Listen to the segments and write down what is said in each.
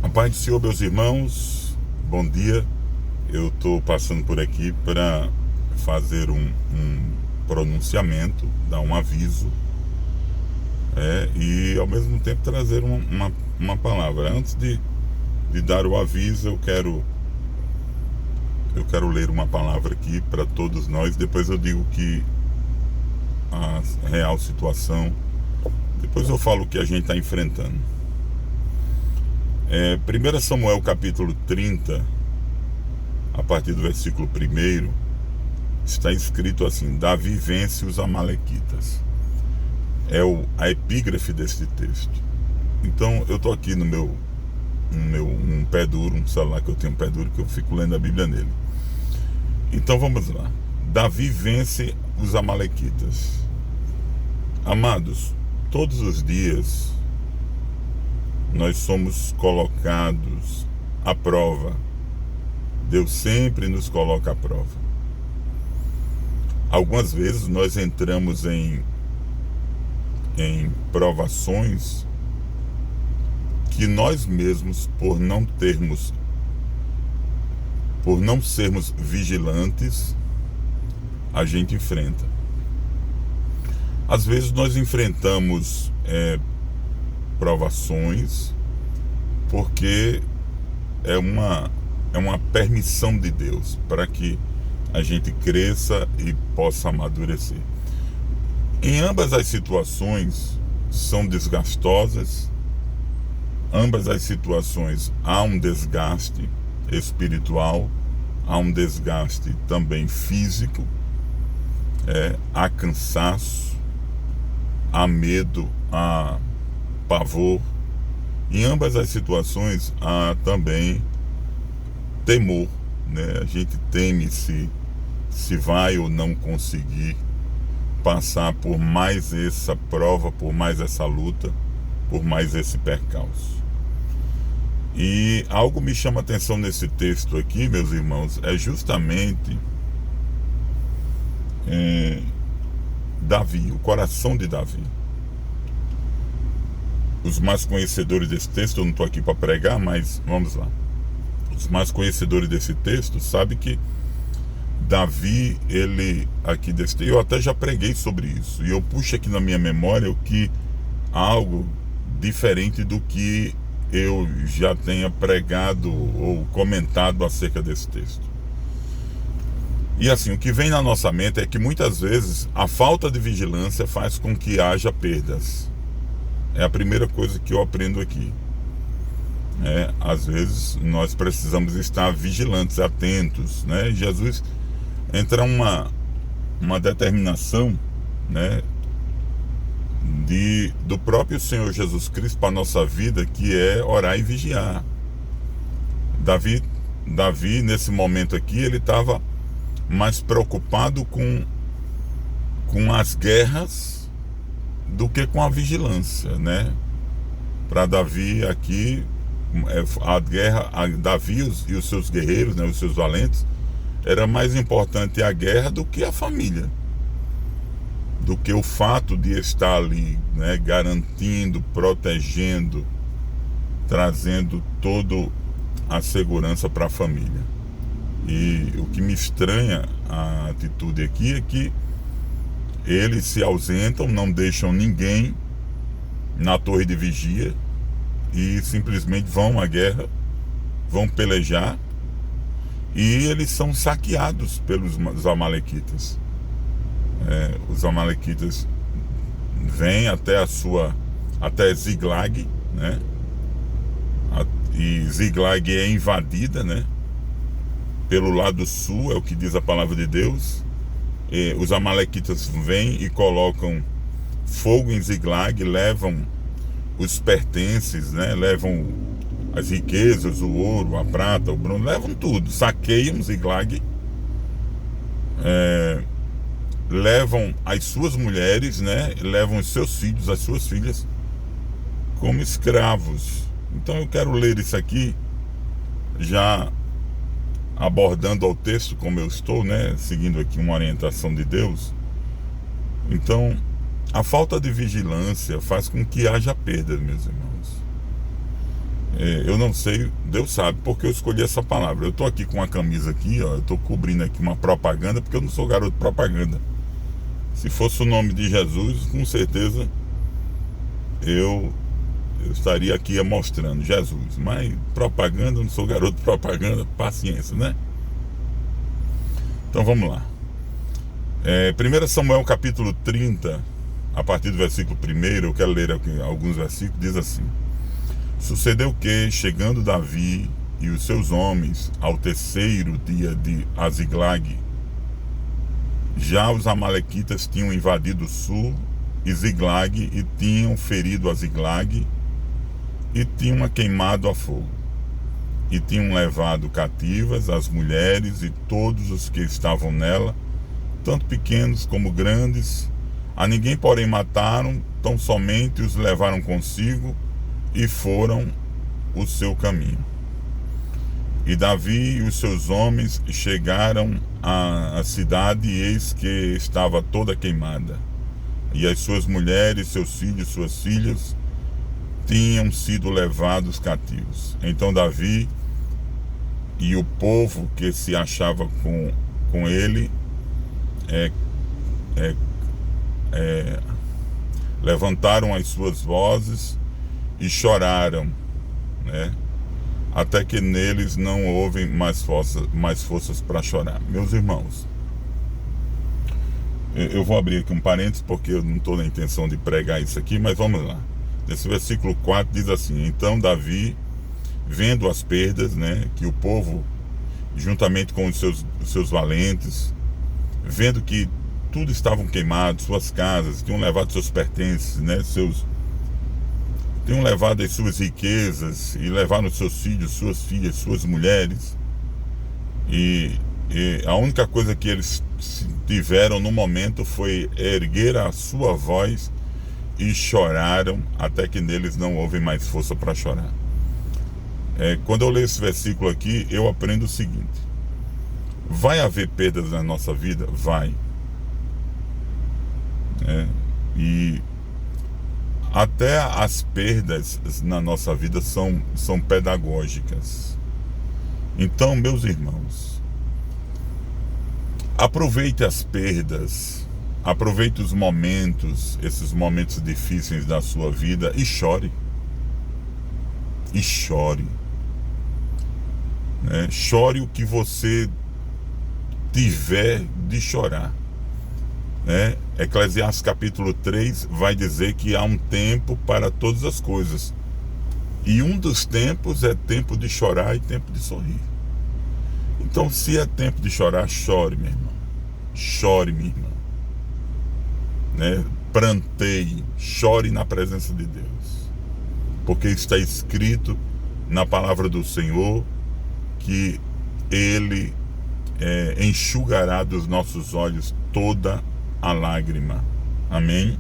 A paz do Senhor, meus irmãos, bom dia. Eu estou passando por aqui para fazer um pronunciamento, dar um aviso, e ao mesmo tempo trazer uma palavra. Antes de dar o aviso, eu quero ler uma palavra aqui para todos nós. Depois eu digo que a real situação, depois eu falo o que a gente está enfrentando. 1 Samuel capítulo 30, a partir do versículo 1, está escrito assim: Davi vence os amalequitas. É a epígrafe deste texto. Então eu estou aqui no um pé duro, um celular que eu tenho um pé duro, que eu fico lendo a Bíblia nele. Então vamos lá. Davi vence os amalequitas. Amados, todos os dias nós somos colocados à prova. Deus sempre nos coloca à prova. Algumas vezes nós entramos em provações que nós mesmos, por não sermos vigilantes, a gente enfrenta. Às vezes nós enfrentamos provações porque é uma permissão de Deus para que a gente cresça e possa amadurecer. Em ambas as situações são desgastosas, ambas as situações há um desgaste espiritual, há um desgaste também físico, há cansaço, há medo, há pavor. Em ambas as situações há também temor, né? A gente teme se vai ou não conseguir passar por mais essa prova, por mais essa luta, por mais esse percalço. E algo me chama a atenção nesse texto aqui, meus irmãos, é justamente Davi, o coração de Davi. Os mais conhecedores desse texto, eu não estou aqui para pregar, mas vamos lá. Os mais conhecedores desse texto sabem que Davi, ele aqui desse texto, eu até já preguei sobre isso, e eu puxo aqui na minha memória algo diferente do que eu já tenha pregado ou comentado acerca desse texto. E assim, o que vem na nossa mente é que muitas vezes a falta de vigilância faz com que haja perdas. É a primeira coisa que eu aprendo aqui. Às vezes nós precisamos estar vigilantes, atentos, né? Jesus entra uma determinação, né, do próprio Senhor Jesus Cristo para a nossa vida, que é orar e vigiar. Davi nesse momento aqui, ele estava mais preocupado com as guerras do que com a vigilância, né? Para Davi aqui, Davi e os seus guerreiros, né, os seus valentes, era mais importante a guerra do que a família, do que o fato de estar ali, né, garantindo, protegendo, trazendo toda a segurança para a família. E o que me estranha a atitude aqui é que eles se ausentam, não deixam ninguém na torre de vigia e simplesmente vão à guerra, vão pelejar, e eles são saqueados pelos amalequitas. Os amalequitas vêm até Ziglag, né? E Ziglag é invadida, né, pelo lado sul, é o que diz a palavra de Deus. Os amalequitas vêm e colocam fogo em Ziglag, levam os pertences, né? Levam as riquezas, o ouro, a prata, o bronze, levam tudo, saqueiam Ziglag, levam as suas mulheres, né? Levam os seus filhos, as suas filhas como escravos. Então eu quero ler isso aqui, já abordando ao texto como eu estou, né, seguindo aqui uma orientação de Deus. Então, a falta de vigilância faz com que haja perdas, meus irmãos. Eu não sei, Deus sabe porque eu escolhi essa palavra. Eu estou aqui com uma camisa aqui, ó, eu estou cobrindo aqui uma propaganda, porque eu não sou garoto propaganda. Se fosse o nome de Jesus, com certeza eu estaria aqui mostrando Jesus. Mas propaganda, eu não sou garoto propaganda, paciência, né? Então vamos lá. 1 Samuel capítulo 30, a partir do versículo 1, eu quero ler aqui alguns versículos, diz assim: Sucedeu que, chegando Davi e os seus homens ao terceiro dia de Aziglag, já os amalequitas tinham invadido o sul e Ziglag, e tinham ferido a Ziglag, e tinham queimado a fogo, e tinham levado cativas as mulheres e todos os que estavam nela, tanto pequenos como grandes. A ninguém, porém, mataram, tão somente os levaram consigo e foram o seu caminho. E Davi e os seus homens chegaram à cidade, e eis que estava toda queimada, e as suas mulheres, seus filhos, suas filhas tinham sido levados cativos. Então Davi e o povo que se achava com ele levantaram as suas vozes e choraram, né? Até que neles não houve mais forças para chorar. Meus irmãos, eu vou abrir aqui um parênteses, porque eu não estou na intenção de pregar isso aqui, mas vamos lá. Nesse versículo 4 diz assim: Então Davi, vendo as perdas, né, que o povo, juntamente com os seus valentes, vendo que tudo estavam queimados, suas casas, tinham levado seus pertences, né, tinham levado as suas riquezas, e levaram seus filhos, suas filhas, suas mulheres, e a única coisa que eles tiveram no momento foi erguer a sua voz e choraram, até que neles não houve mais força para chorar. Quando eu leio esse versículo aqui, eu aprendo o seguinte: vai haver perdas na nossa vida? Vai. E até as perdas na nossa vida são pedagógicas. Então, meus irmãos, aproveite as perdas, aproveite os momentos, esses momentos difíceis da sua vida, e chore. E chore. Chore o que você tiver de chorar. Eclesiastes capítulo 3 vai dizer que há um tempo para todas as coisas, e um dos tempos é tempo de chorar e tempo de sorrir. Então, se é tempo de chorar, chore, meu irmão. Chore, minha irmã. Pranteie, chore na presença de Deus, porque está escrito na palavra do Senhor que Ele enxugará dos nossos olhos toda a lágrima. Amém?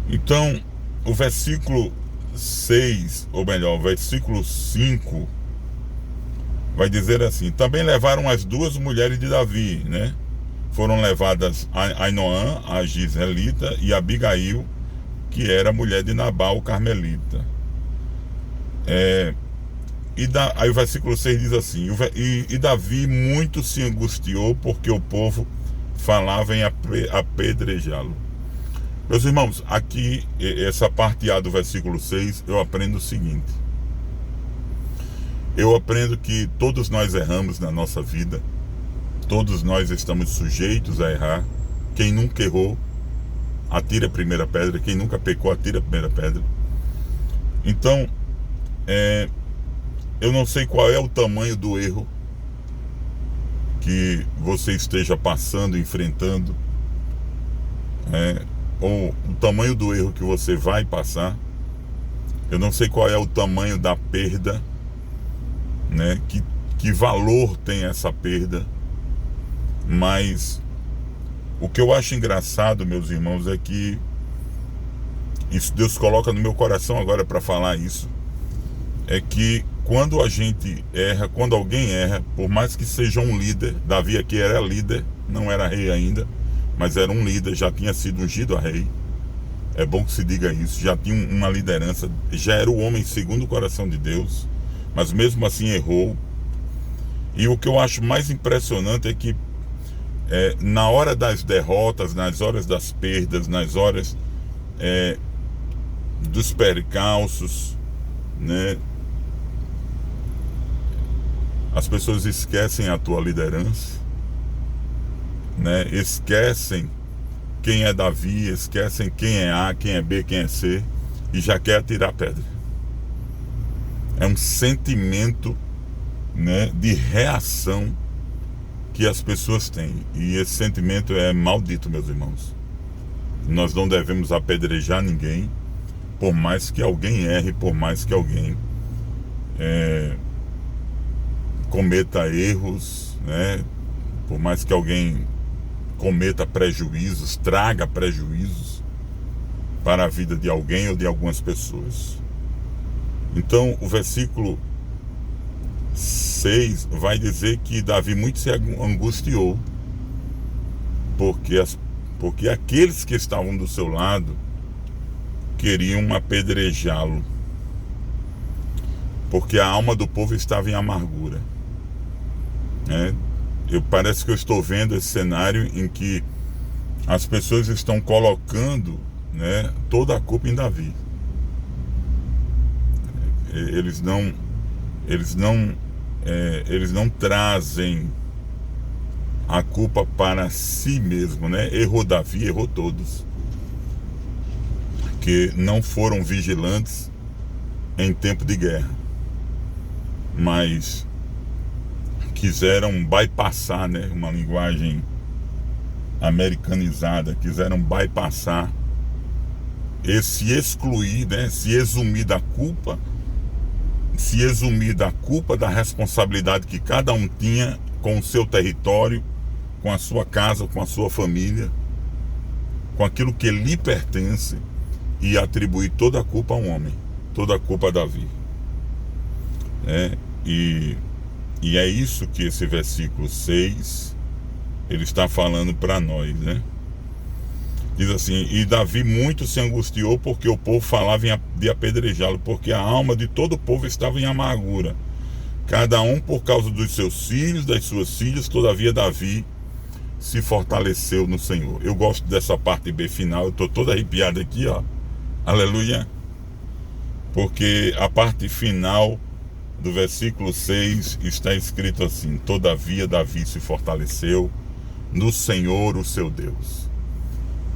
Então, o versículo 6, ou melhor, o versículo 5 vai dizer assim: também levaram as duas mulheres de Davi, né? Foram levadas Ainoã, a Gisraelita, e Abigail, que era mulher de Nabal, o carmelita. Aí o versículo 6 diz assim: e Davi muito se angustiou, porque o povo falava em apedrejá-lo. Meus irmãos, aqui, essa parte A do versículo 6, eu aprendo o seguinte: eu aprendo que todos nós erramos na nossa vida, todos nós estamos sujeitos a errar. Quem nunca errou, atire a primeira pedra. Quem nunca pecou, atire a primeira pedra. Então, eu não sei qual é o tamanho do erro que você esteja passando, enfrentando, ou o tamanho do erro que você vai passar. Eu não sei qual é o tamanho da perda, que valor tem essa perda, mas o que eu acho engraçado, meus irmãos, é que isso Deus coloca no meu coração agora para falar isso, é que quando a gente erra, quando alguém erra, por mais que seja um líder, Davi aqui era líder, não era rei ainda, mas era um líder, já tinha sido ungido a rei, É bom que se diga isso. Já tinha uma liderança, já era o homem segundo o coração de Deus, mas mesmo assim errou. E o que eu acho mais impressionante é que na hora das derrotas, nas horas das perdas, nas horas dos percalços, né, as pessoas esquecem a tua liderança, né, esquecem quem é Davi, esquecem quem é A, quem é B, quem é C, e já quer atirar pedra. É um sentimento, né, de reação que as pessoas têm, e esse sentimento é maldito, meus irmãos. Nós não devemos apedrejar ninguém, por mais que alguém erre, por mais que alguém cometa erros, né, por mais que alguém cometa prejuízos, traga prejuízos para a vida de alguém ou de algumas pessoas. Então, o versículo 6 vai dizer que Davi muito se angustiou, porque aqueles que estavam do seu lado queriam apedrejá-lo, porque a alma do povo estava em amargura, né? Parece que eu estou vendo esse cenário em que as pessoas estão colocando, né, toda a culpa em Davi. Eles não trazem a culpa para si mesmo, né? Errou Davi, errou todos, que não foram vigilantes em tempo de guerra, mas quiseram bypassar, né? Uma linguagem americanizada, quiseram bypassar, se excluir, né? Se eximir da culpa da responsabilidade que cada um tinha com o seu território, com a sua casa, com a sua família, com aquilo que lhe pertence, e atribuir toda a culpa a um homem, toda a culpa a Davi. E é isso que esse versículo 6 ele está falando para nós, né? Diz assim: e Davi muito se angustiou porque o povo falava de apedrejá-lo, porque a alma de todo o povo estava em amargura, cada um por causa dos seus filhos, das suas filhas. Todavia Davi se fortaleceu no Senhor. Eu gosto dessa parte B final, eu estou todo arrepiado aqui, ó. Aleluia. Porque a parte final do versículo 6 está escrito assim: todavia Davi se fortaleceu no Senhor, o seu Deus.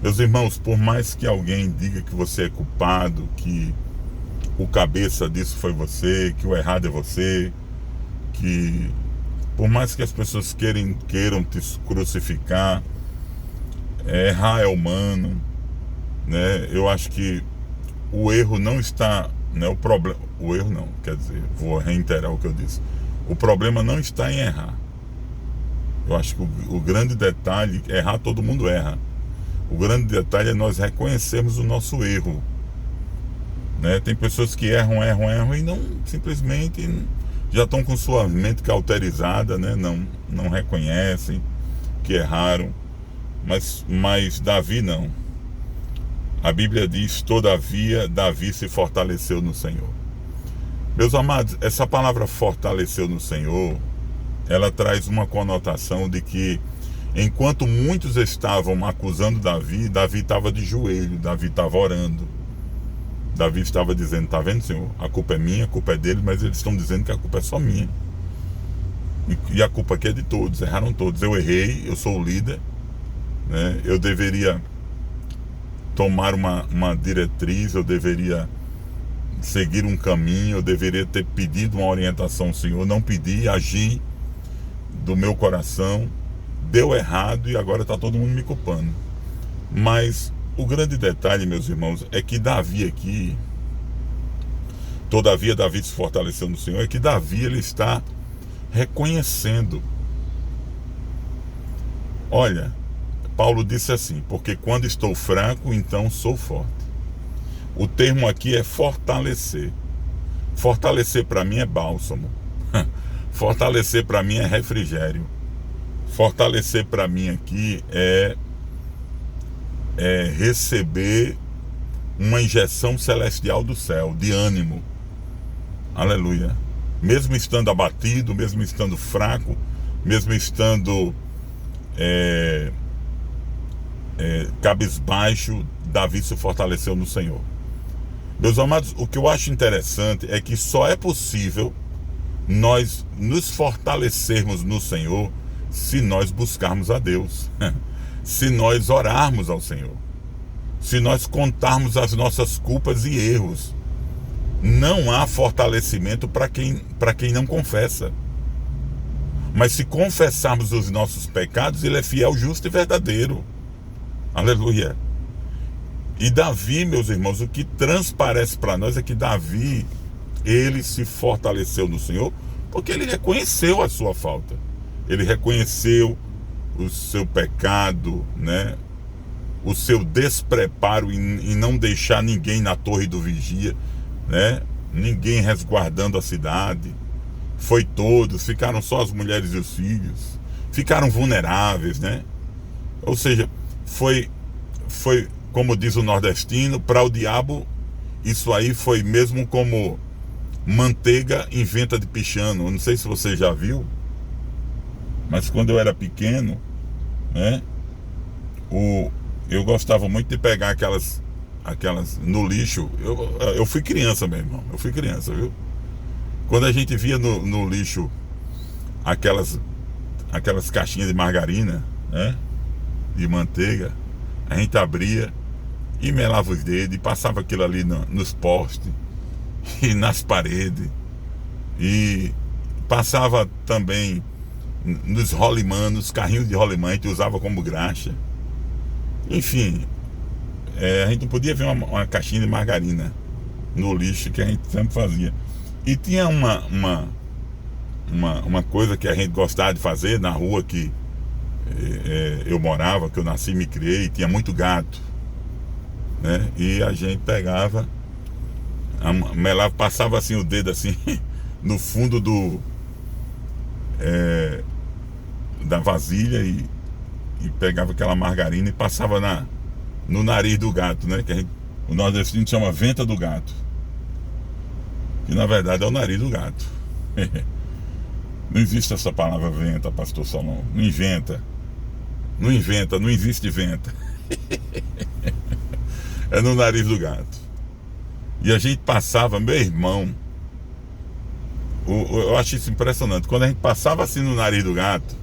Meus irmãos, por mais que alguém diga que você é culpado, que o cabeça disso foi você, que o errado é você, que por mais que as pessoas queiram te crucificar, errar é humano, né? Eu acho que o erro não está, né, o erro não, quer dizer, vou reiterar o que eu disse. O problema não está em errar. Eu acho que o grande detalhe, errar todo mundo erra. O grande detalhe é nós reconhecermos o nosso erro, né? Tem pessoas que erram e não, simplesmente já estão com sua mente cauterizada, né? Não reconhecem que erraram. Mas Davi não. A Bíblia diz: todavia Davi se fortaleceu no Senhor. Meus amados, essa palavra fortaleceu no Senhor, ela traz uma conotação de que enquanto muitos estavam acusando Davi, Davi estava de joelho, Davi estava orando. Davi estava dizendo: tá vendo, Senhor? A culpa é minha, a culpa é deles, mas eles estão dizendo que a culpa é só minha. E a culpa aqui é de todos, erraram todos. Eu errei, eu sou o líder, né? Eu deveria tomar uma diretriz, eu deveria seguir um caminho, eu deveria ter pedido uma orientação ao Senhor. Não pedi, agi do meu coração, deu errado e agora está todo mundo me culpando. Mas o grande detalhe, meus irmãos, é que Davi aqui, todavia Davi se fortaleceu no Senhor, é que Davi ele está reconhecendo. Olha, Paulo disse assim: porque quando estou fraco, então sou forte. O termo aqui é fortalecer. Fortalecer para mim é bálsamo. Fortalecer para mim é refrigério. Fortalecer para mim aqui é receber uma injeção celestial do céu, de ânimo. Aleluia. Mesmo estando abatido, mesmo estando fraco, mesmo estando cabisbaixo, Davi se fortaleceu no Senhor. Meus amados, o que eu acho interessante é que só é possível nós nos fortalecermos no Senhor se nós buscarmos a Deus, se nós orarmos ao Senhor, se nós contarmos as nossas culpas e erros. Não há fortalecimento para quem não confessa. Mas se confessarmos os nossos pecados, Ele é fiel, justo e verdadeiro. Aleluia. E Davi, meus irmãos, o que transparece para nós é que Davi, ele se fortaleceu no Senhor porque ele reconheceu a sua falta. Ele reconheceu o seu pecado, né? O seu despreparo em não deixar ninguém na torre do vigia, né? Ninguém resguardando a cidade. Foi todos, ficaram só as mulheres e os filhos. Ficaram vulneráveis, né? Ou seja, foi como diz o nordestino, para o diabo isso aí foi mesmo como manteiga em venta de pichano. Eu não sei se você já viu, mas quando eu era pequeno, né, eu gostava muito de pegar aquelas no lixo. Eu fui criança, meu irmão, eu fui criança, viu? Quando a gente via no lixo aquelas caixinhas de margarina, né, de manteiga, a gente abria e melava os dedos e passava aquilo ali nos postes e nas paredes, e passava também nos rolimã, nos carrinhos de rolimã, a gente usava como graxa. Enfim, a gente não podia ver uma caixinha de margarina no lixo, que a gente sempre fazia. E tinha uma coisa que a gente gostava de fazer na rua que eu morava, que eu nasci e me criei, tinha muito gato, né? E a gente pegava, melava, passava assim o dedo assim no fundo da vasilha e pegava aquela margarina e passava no nariz do gato, né? Que o nordestino chama venta do gato, que na verdade é o nariz do gato. Não existe essa palavra venta, pastor Salom. Não inventa, não existe venta. É no nariz do gato. E a gente passava, meu irmão, eu acho isso impressionante. Quando a gente passava assim no nariz do gato,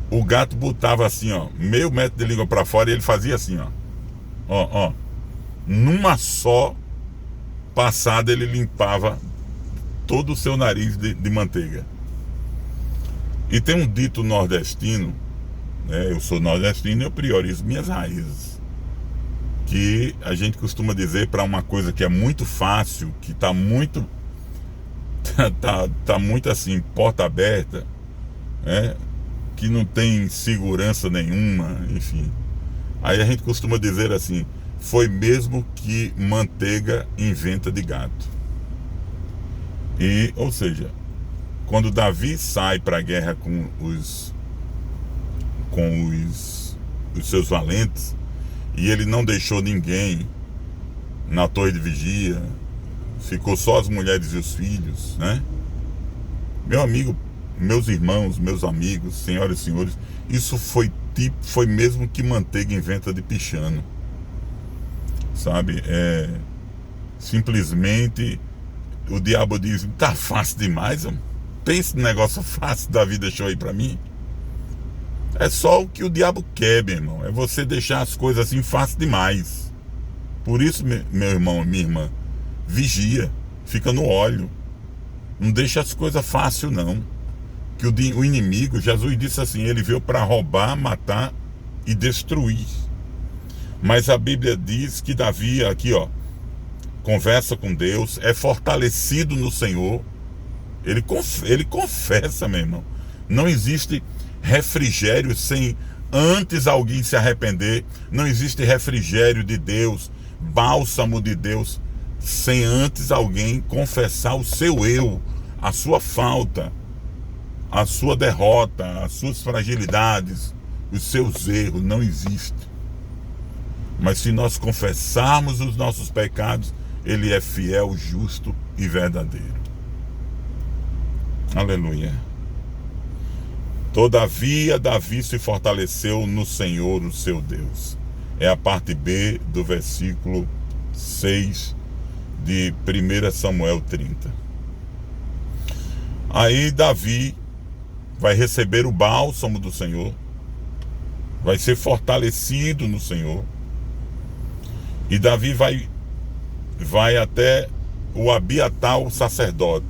o gato botava assim, ó, meio metro de língua para fora, e ele fazia assim, ó, numa só passada ele limpava todo o seu nariz de manteiga. E tem um dito nordestino, né? Eu sou nordestino e eu priorizo minhas raízes, que a gente costuma dizer para uma coisa que é muito fácil, que tá muito muito assim, porta aberta, né? Que não tem segurança nenhuma, enfim. Aí a gente costuma dizer assim: foi mesmo que manteiga em venta de gato. E, ou seja, quando Davi sai para a guerra com os seus valentes, e ele não deixou ninguém na torre de vigia, ficou só as mulheres e os filhos, né? Meu amigo, meus irmãos, meus amigos, senhoras e senhores, isso foi mesmo que manteiga em venta de pichano, sabe? Simplesmente o diabo diz: tá fácil demais, homem. Pensa no negócio fácil que Davi deixou aí pra mim. É só o que o diabo quer, meu irmão. É você deixar as coisas assim fácil demais. Por isso, meu irmão, minha irmã, vigia, fica no óleo. Não deixa as coisas fácil, não. Que o inimigo, Jesus disse assim, ele veio para roubar, matar e destruir. Mas a Bíblia diz que Davi, aqui ó, conversa com Deus, é fortalecido no Senhor. Ele confessa, meu irmão. Não existe refrigério sem antes alguém se arrepender. Não existe refrigério de Deus, bálsamo de Deus, sem antes alguém confessar o seu eu, a sua falta, a sua derrota, as suas fragilidades, os seus erros. Não existe. Mas se nós confessarmos os nossos pecados, Ele é fiel, justo e verdadeiro. Aleluia. Todavia, Davi se fortaleceu no Senhor, o seu Deus. É a parte B do versículo 6 de 1 Samuel 30. Aí Davi vai receber o bálsamo do Senhor, vai ser fortalecido no Senhor. E Davi vai até o Abiatar, o sacerdote,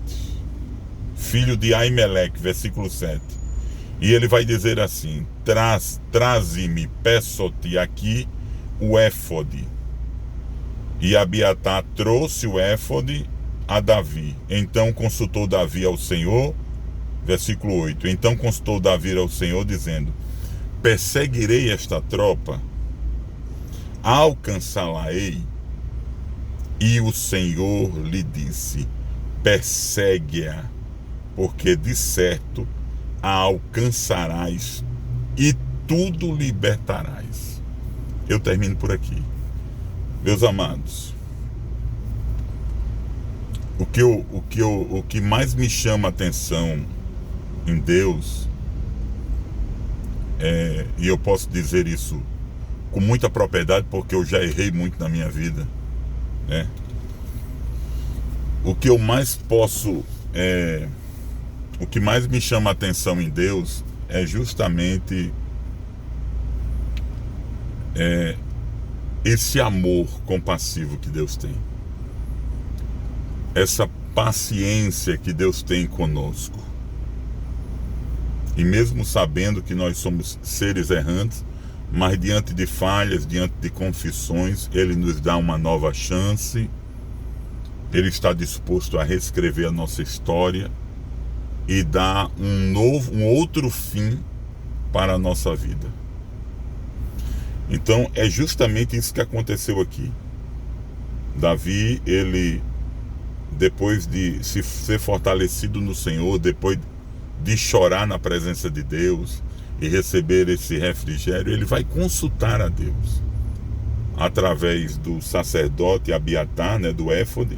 filho de Aimeleque, versículo 7. E ele vai dizer assim: traze-me, peço-te aqui o éfode. E Abiatar trouxe o éfode a Davi. Então consultou Davi ao Senhor, versículo 8. Então consultou Davi ao Senhor, dizendo: perseguirei esta tropa, alcançá-la-ei. E o Senhor lhe disse: persegue-a, porque de certo a alcançarás e tudo libertarás. Eu termino por aqui. Meus amados, o que mais me chama a atenção em Deus, e eu posso dizer isso com muita propriedade, porque eu já errei muito na minha vida, né? O que eu mais posso, o que mais me chama a atenção em Deus é justamente esse amor compassivo que Deus tem, essa paciência que Deus tem conosco. E mesmo sabendo que nós somos seres errantes, mas diante de falhas, diante de confissões, Ele nos dá uma nova chance. Ele está disposto a reescrever a nossa história e dar um outro fim para a nossa vida. Então é justamente isso que aconteceu aqui. Davi, ele, depois de se ser fortalecido no Senhor, depois de chorar na presença de Deus e receber esse refrigério, ele vai consultar a Deus através do sacerdote Abiatar, né, do éfode.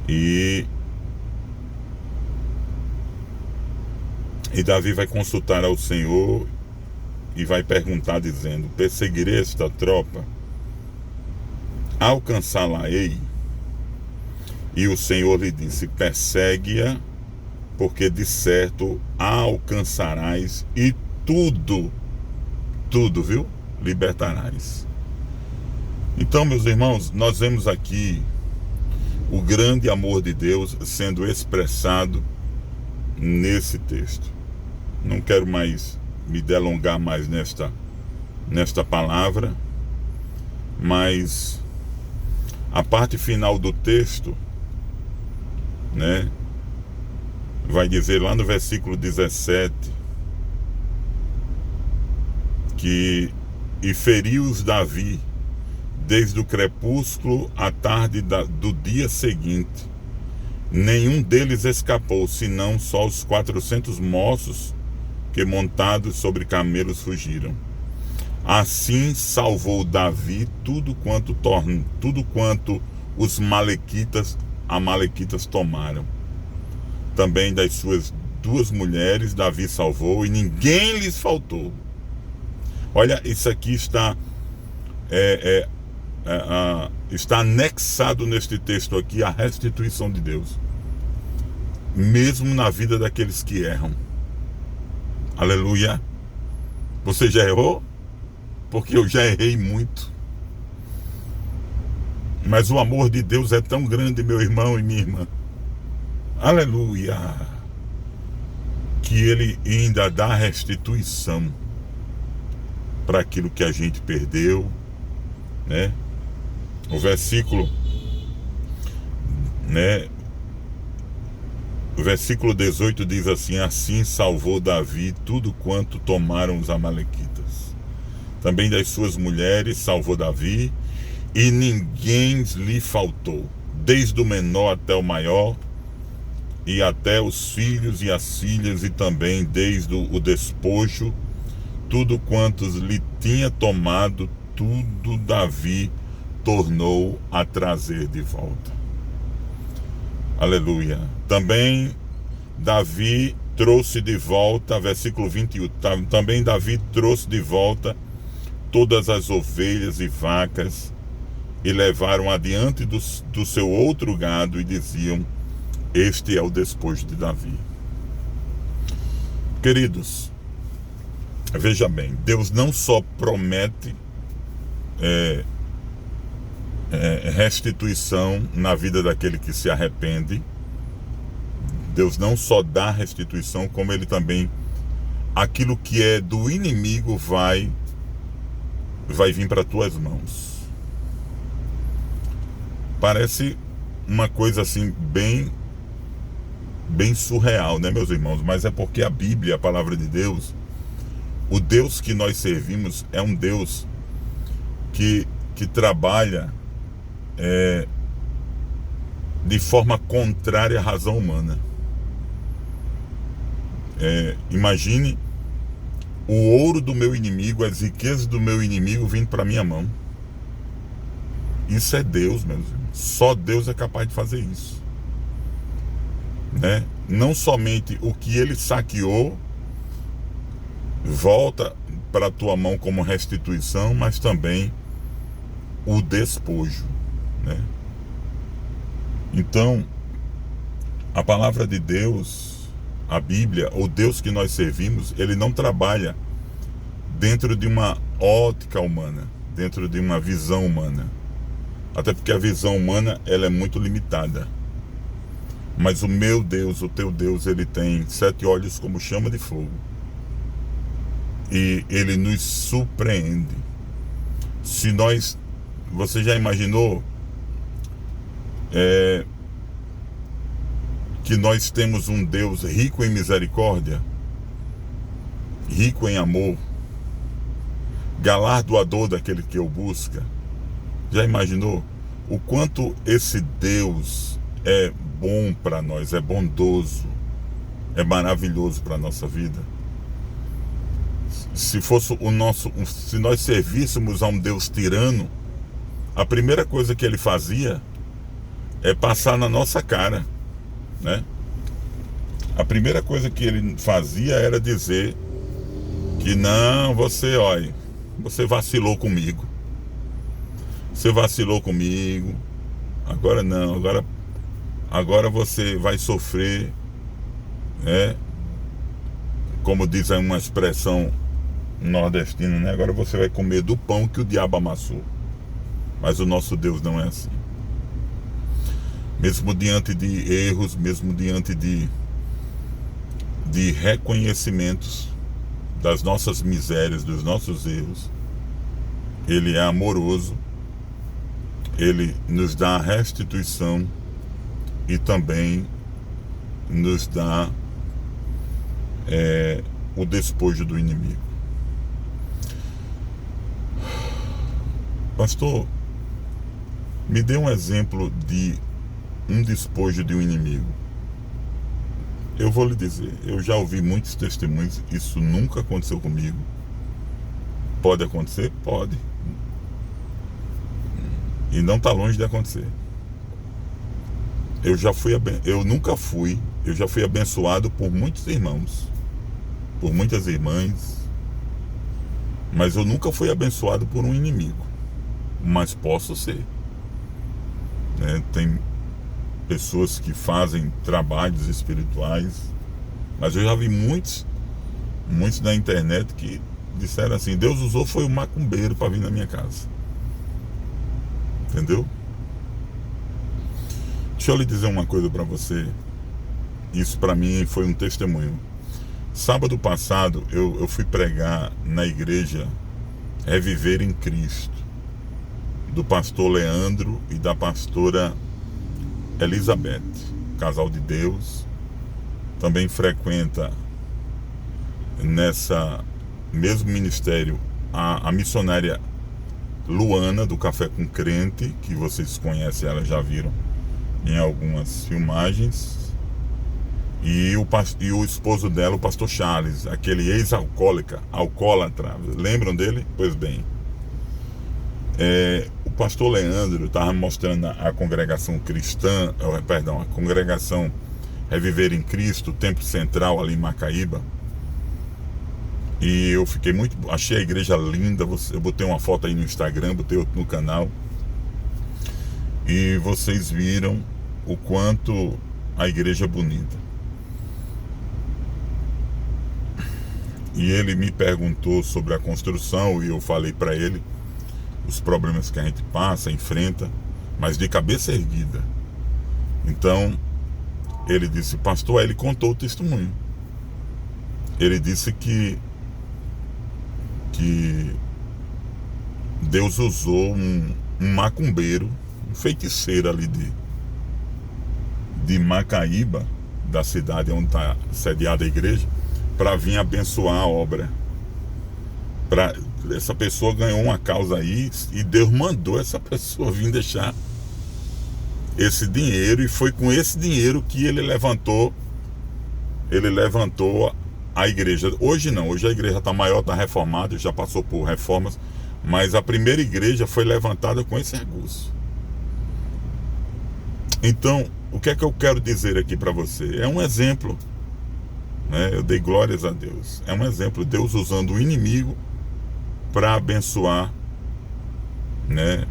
E Davi vai consultar ao Senhor e vai perguntar dizendo: perseguirei esta tropa, alcançá-la-ei. E o Senhor lhe disse: persegue-a, porque de certo a alcançarás e tudo, viu? Libertarás. Então, meus irmãos, nós vemos aqui o grande amor de Deus sendo expressado nesse texto. Não quero mais me delongar mais nesta palavra, mas a parte final do texto, né, vai dizer lá no versículo 17 que e feriu-os Davi desde o crepúsculo à tarde do dia seguinte. Nenhum deles escapou, senão só os 400 moços que montados sobre camelos fugiram. Assim salvou Davi tudo quanto os amalequitas tomaram. Também das suas 2 mulheres Davi salvou, e ninguém lhes faltou. Olha, isso aqui está está anexado neste texto aqui a restituição de Deus, mesmo na vida daqueles que erram. Aleluia. Você já errou? Porque eu já errei muito. Mas o amor de Deus é tão grande, meu irmão e minha irmã. Aleluia. Que Ele ainda dá restituição para aquilo que a gente perdeu, né? O versículo, né? O versículo 18 diz assim: assim salvou Davi tudo quanto tomaram os amalequitas. Também das suas mulheres salvou Davi, e ninguém lhe faltou, desde o menor até o maior, e até os filhos e as filhas, e também desde o despojo, tudo quantos lhe tinha tomado, tudo Davi tornou a trazer de volta. Aleluia. Também Davi trouxe de volta, versículo 21, também Davi trouxe de volta todas as ovelhas e vacas e levaram adiante do seu outro gado e diziam: este é o despojo de Davi. Queridos, veja bem, Deus não só promete restituição na vida daquele que se arrepende. Deus não só dá restituição, como ele também, aquilo que é do inimigo vai vir para tuas mãos. Parece uma coisa assim bem surreal, né, meus irmãos? Mas é porque a Bíblia, a palavra de Deus, o Deus que nós servimos é um Deus que trabalha de forma contrária à razão humana. Imagine o ouro do meu inimigo, as riquezas do meu inimigo vindo para minha mão. Isso é Deus, meus irmãos. Só Deus é capaz de fazer isso, né? Não somente o que ele saqueou volta para a tua mão como restituição, mas também o despojo, né? Então, a palavra de Deus, a Bíblia, o Deus que nós servimos, ele não trabalha dentro de uma ótica humana, dentro de uma visão humana. Até porque a visão humana, ela é muito limitada. Mas o meu Deus, o teu Deus, ele tem 7 olhos como chama de fogo. E ele nos surpreende. Você já imaginou que nós temos um Deus rico em misericórdia, rico em amor, galardoador daquele que o busca? Já imaginou o quanto esse Deus é bom para nós, é bondoso, é maravilhoso para a nossa vida? Se nós servíssemos a um Deus tirano, a primeira coisa que ele fazia é passar na nossa cara, né? A primeira coisa que ele fazia era dizer que não, você vacilou comigo. Você vacilou comigo, agora não, agora você vai sofrer, né? Como diz uma expressão nordestina, né? Agora você vai comer do pão que o diabo amassou. Mas o nosso Deus não é assim. Mesmo diante de erros, mesmo diante de reconhecimentos das nossas misérias, dos nossos erros, ele é amoroso. Ele nos dá a restituição e também nos dá o despojo do inimigo. Pastor, me dê um exemplo de um despojo de um inimigo. Eu vou lhe dizer, eu já ouvi muitos testemunhos, isso nunca aconteceu comigo. Pode acontecer? Pode. E não está longe de acontecer. Eu já fui abençoado por muitos irmãos, por muitas irmãs, mas eu nunca fui abençoado por um inimigo. Mas posso ser, né? Tem pessoas que fazem trabalhos espirituais, mas eu já vi muitos na internet que disseram assim: Deus usou foi um macumbeiro para vir na minha casa. Entendeu? Deixa eu lhe dizer uma coisa para você. Isso para mim foi um testemunho. Sábado passado eu fui pregar na igreja Reviver em Cristo, do pastor Leandro e da pastora Elizabeth, casal de Deus. Também frequenta nessa mesmo ministério a missionária Luana, do Café com Crente, que vocês conhecem, ela já viram em algumas filmagens, e o esposo dela, o pastor Charles, aquele ex-alcoólatra, lembram dele? Pois bem, O pastor Leandro estava mostrando a congregação cristã, perdão, a congregação Reviver em Cristo, Templo Central ali em Macaíba. E eu fiquei achei a igreja linda. Eu botei uma foto aí no Instagram, botei outro no canal. E vocês viram o quanto a igreja é bonita. E ele me perguntou sobre a construção e eu falei para ele os problemas que a gente passa, enfrenta, mas de cabeça erguida. Então, ele disse, pastor, aí ele contou o testemunho. Ele disse que Deus usou um macumbeiro, um feiticeiro ali de Macaíba, da cidade onde está sediada a igreja, para vir abençoar a obra. Essa pessoa ganhou uma causa aí e Deus mandou essa pessoa vir deixar esse dinheiro, e foi com esse dinheiro que ele levantou a igreja. Hoje não, hoje a igreja está maior, está reformada, já passou por reformas, mas a primeira igreja foi levantada com esse recurso. Então, o que é que eu quero dizer aqui para você? É um exemplo, né? Eu dei glórias a Deus. É um exemplo, Deus usando o inimigo para abençoar, né,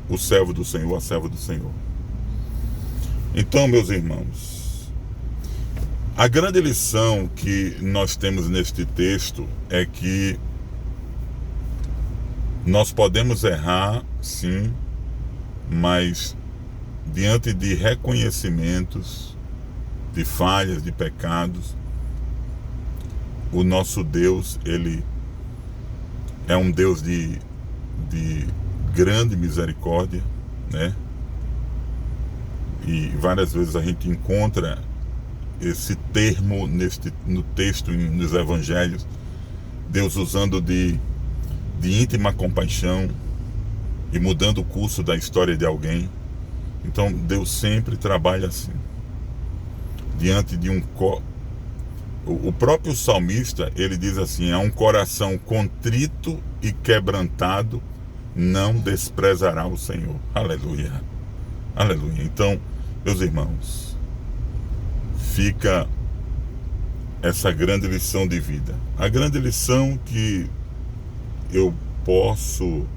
o servo do Senhor, a serva do Senhor. Então, meus irmãos, a grande lição que nós temos neste texto é que nós podemos errar, sim, mas diante de reconhecimentos, de falhas, de pecados, o nosso Deus, ele é um Deus de grande misericórdia, né? E várias vezes a gente encontra esse termo no texto, nos evangelhos, Deus usando de íntima compaixão e mudando o curso da história de alguém. Então Deus sempre trabalha assim, diante de o próprio salmista, ele diz assim, é um coração contrito e quebrantado, não desprezará o Senhor. Aleluia, aleluia. Então, meus irmãos, fica essa grande lição de vida. A grande lição que eu posso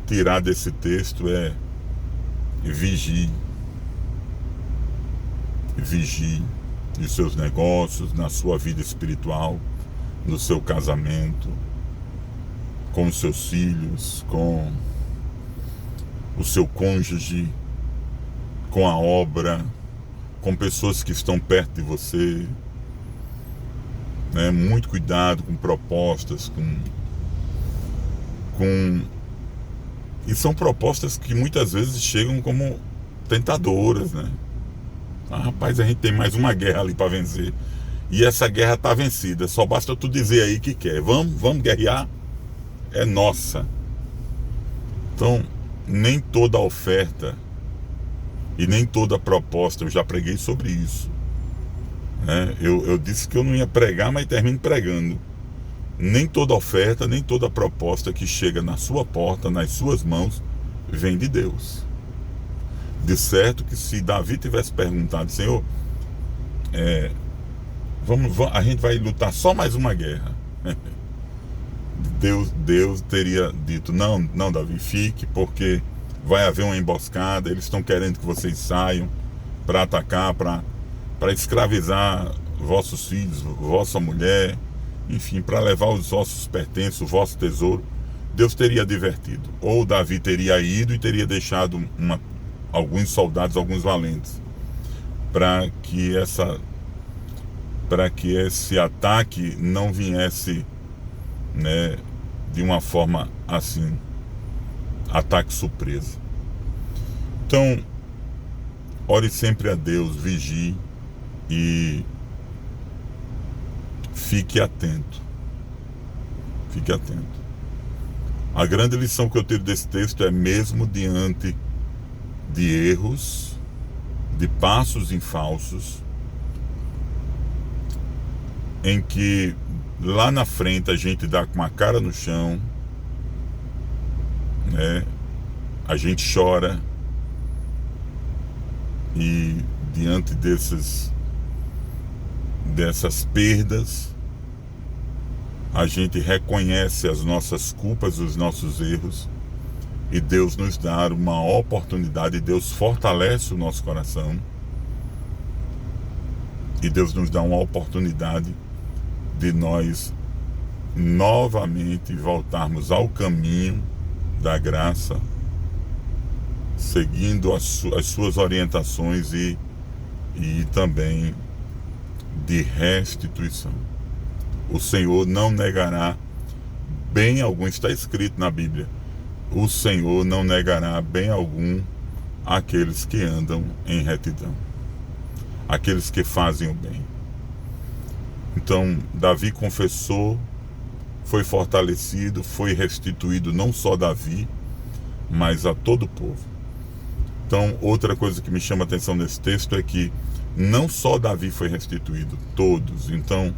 tirar desse texto é: vigie nos seus negócios, na sua vida espiritual, no seu casamento, com os seus filhos, com o seu cônjuge, com a obra, com pessoas que estão perto de você, né? Muito cuidado com propostas, e são propostas que muitas vezes chegam como tentadoras, né? Rapaz, a gente tem mais uma guerra ali para vencer, e essa guerra está vencida, só basta tu dizer aí que quer, vamos guerrear, é nossa. Então, nem toda oferta e nem toda proposta, eu já preguei sobre isso, né? Eu disse que eu não ia pregar, mas termino pregando. Nem toda oferta, nem toda proposta que chega na sua porta, nas suas mãos, vem de Deus. De certo que se Davi tivesse perguntado, Senhor, a gente vai lutar só mais uma guerra, Deus teria dito, não, Davi, fique, porque vai haver uma emboscada, eles estão querendo que vocês saiam para atacar, para escravizar vossos filhos, vossa mulher, enfim, para levar os vossos pertences, o vosso tesouro. Deus teria advertido, ou Davi teria ido e teria deixado alguns soldados, alguns valentes, para que esse ataque não viesse, né, de uma forma assim, ataque surpresa. Então, ore sempre a Deus, vigie e fique atento. Fique atento. A grande lição que eu tiro desse texto é: mesmo diante de erros, de passos em falsos, em que lá na frente a gente dá com a cara no chão, né? A gente chora e diante dessas perdas, a gente reconhece as nossas culpas, os nossos erros, e Deus nos dá uma oportunidade, Deus fortalece o nosso coração, e Deus nos dá uma oportunidade de nós novamente voltarmos ao caminho da graça, seguindo as suas orientações e também de restituição. O Senhor não negará bem algum, está escrito na Bíblia, o Senhor não negará bem algum àqueles que andam em retidão, aqueles que fazem o bem. Então, Davi confessou, foi fortalecido, foi restituído não só Davi, mas a todo o povo. Então, outra coisa que me chama a atenção nesse texto é que não só Davi foi restituído, todos. Então,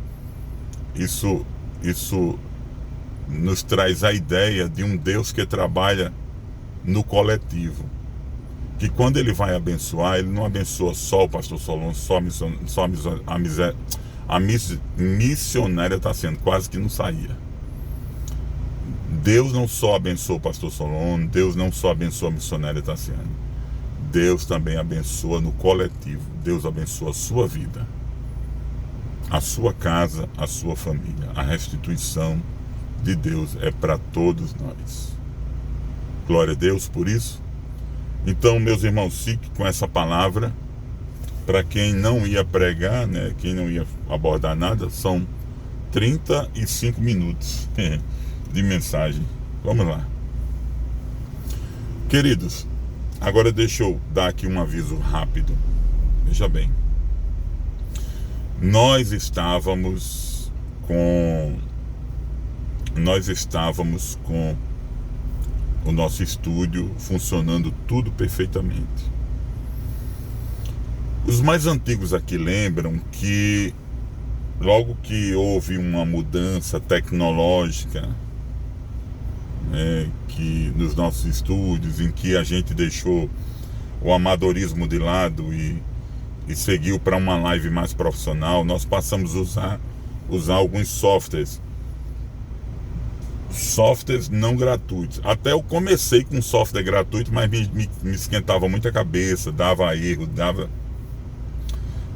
isso nos traz a ideia de um Deus que trabalha no coletivo. Que quando ele vai abençoar, ele não abençoa só o pastor Solon, a missionária está sendo, quase que não saía. Deus não só abençoa o pastor Solon, Deus não só abençoa a missionária Tassiane, Deus também abençoa no coletivo. Deus abençoa a sua vida, a sua casa, a sua família. A restituição de Deus é para todos nós. Glória a Deus por isso. Então, meus irmãos, fique com essa palavra. Para quem não ia pregar, né, quem não ia abordar nada, são 35 minutos de mensagem. Vamos lá. Queridos, agora deixa eu dar aqui um aviso rápido. Veja bem. Nós estávamos com o nosso estúdio funcionando tudo perfeitamente. Os mais antigos aqui lembram que logo que houve uma mudança tecnológica, que nos nossos estúdios, em que a gente deixou o amadorismo de lado e seguiu para uma live mais profissional, nós passamos a usar alguns softwares não gratuitos. Até eu comecei com software gratuito, mas me esquentava muito a cabeça, dava erro,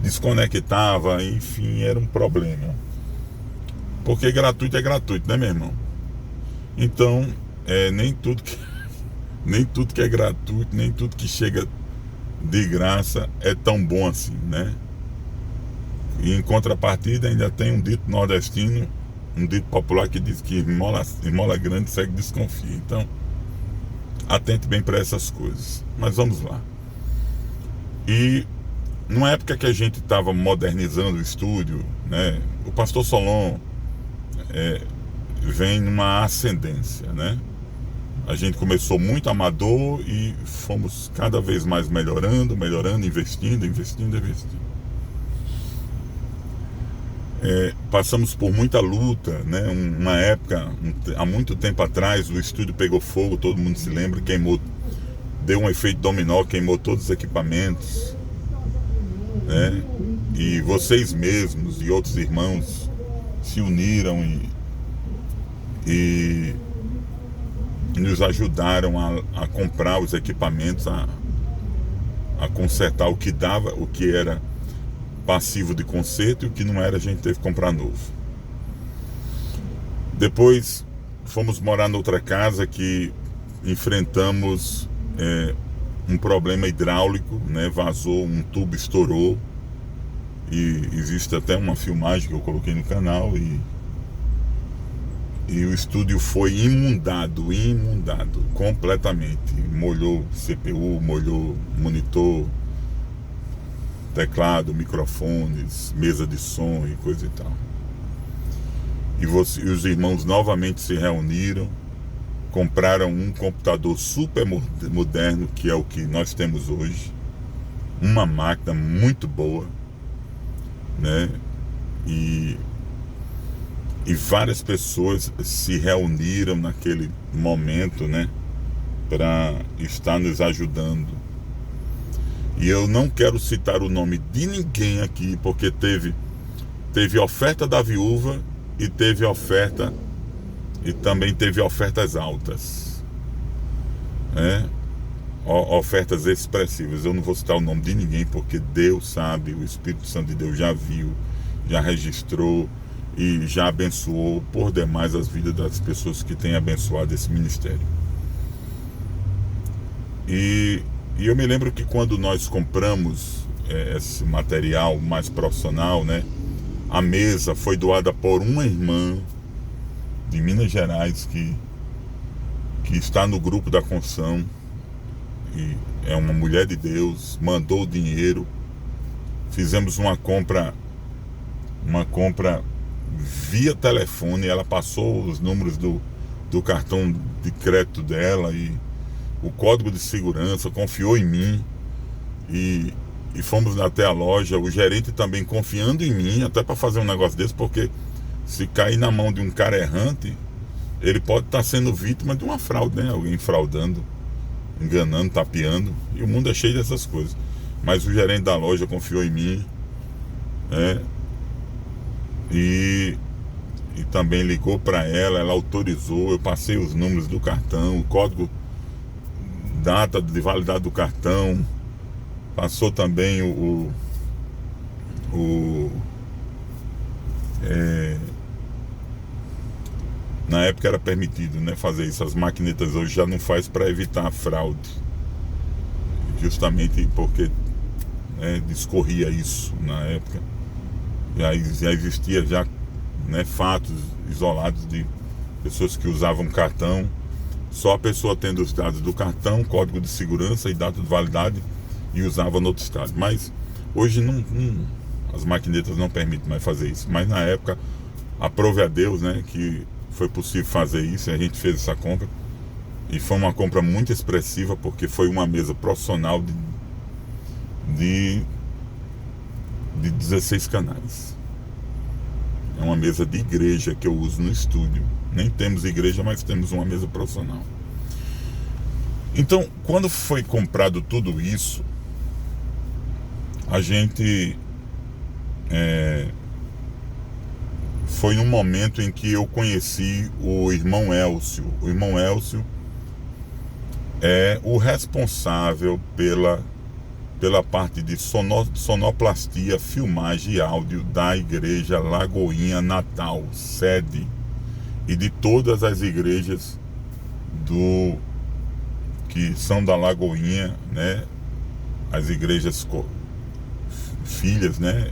desconectava, enfim, era um problema. Porque gratuito é gratuito, né, meu irmão? Então, nem tudo que é gratuito, nem tudo que chega de graça é tão bom assim, né? E em contrapartida ainda tem um dito nordestino, um dito popular que diz que esmola grande segue desconfia. Então, atente bem para essas coisas. Mas vamos lá. E numa época que a gente estava modernizando o estúdio, né, o pastor Solon vem numa ascendência, né? A gente começou muito amador e fomos cada vez mais melhorando, investindo. Passamos por muita luta, né? Uma época, há muito tempo atrás, o estúdio pegou fogo, todo mundo se lembra, queimou, deu um efeito dominó, queimou todos os equipamentos, né? E vocês mesmos e outros irmãos se uniram e nos ajudaram a comprar os equipamentos, a consertar o que dava, o que era passivo de conserto, e o que não era a gente teve que comprar novo. Depois fomos morar noutra casa que enfrentamos um problema hidráulico, né? Vazou, um tubo estourou, e existe até uma filmagem que eu coloquei no canal, e o estúdio foi inundado completamente. Molhou CPU, molhou monitor, teclado, microfones, mesa de som e coisa e tal. E os irmãos novamente se reuniram, compraram um computador super moderno, que é o que nós temos hoje, uma máquina muito boa, né? E várias pessoas se reuniram naquele momento, né? para estar nos ajudando. E eu não quero citar o nome de ninguém aqui, porque teve oferta da viúva e também teve ofertas altas, né? Ofertas expressivas. Eu não vou citar o nome de ninguém, porque Deus sabe, o Espírito Santo de Deus já viu, já registrou e já abençoou por demais as vidas das pessoas que têm abençoado esse ministério. E eu me lembro que quando nós compramos esse material mais profissional, né, a mesa foi doada por uma irmã de Minas Gerais que está no grupo da construção, e é uma mulher de Deus, mandou o dinheiro, fizemos uma compra via telefone, ela passou os números do cartão de crédito dela e o código de segurança, confiou em mim e fomos até a loja, o gerente também confiando em mim, até para fazer um negócio desse, porque se cair na mão de um cara errante, ele pode estar sendo vítima de uma fraude, né? Alguém fraudando, enganando, tapeando, e o mundo é cheio dessas coisas. Mas o gerente da loja confiou em mim, né? E também ligou para ela autorizou, eu passei os números do cartão, o código, data de validade do cartão, passou também na época era permitido, né, fazer isso. As maquinetas hoje já não faz para evitar a fraude, justamente porque, né, discorria isso na época. Já existia já, né, fatos isolados de pessoas que usavam cartão, só a pessoa tendo os dados do cartão, código de segurança e data de validade, e usava no outro estado. Mas hoje as maquinetas não permitem mais fazer isso. Mas na época, aprove a Deus, né, que foi possível fazer isso, e a gente fez essa compra. E foi uma compra muito expressiva, porque foi uma mesa profissional de 16 canais. É uma mesa de igreja que eu uso no estúdio. Nem temos igreja, mas temos uma mesa profissional. Então, quando foi comprado tudo isso, a gente foi num momento em que eu conheci o irmão Elcio. O irmão Elcio é o responsável pela parte de sonoplastia, filmagem e áudio da igreja Lagoinha Natal, sede, e de todas as igrejas que são da Lagoinha, né? As igrejas filhas, né?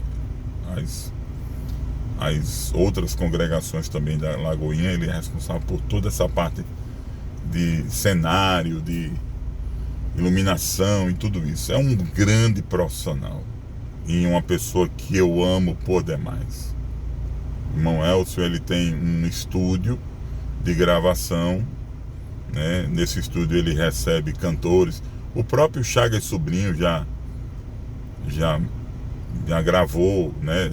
As outras congregações também da Lagoinha. Ele é responsável por toda essa parte de cenário, de iluminação e tudo isso. É um grande profissional e uma pessoa que eu amo por demais. O irmão Elcio, ele tem um estúdio de gravação, né? Nesse estúdio ele recebe cantores. O próprio Chagas Sobrinho já gravou, né,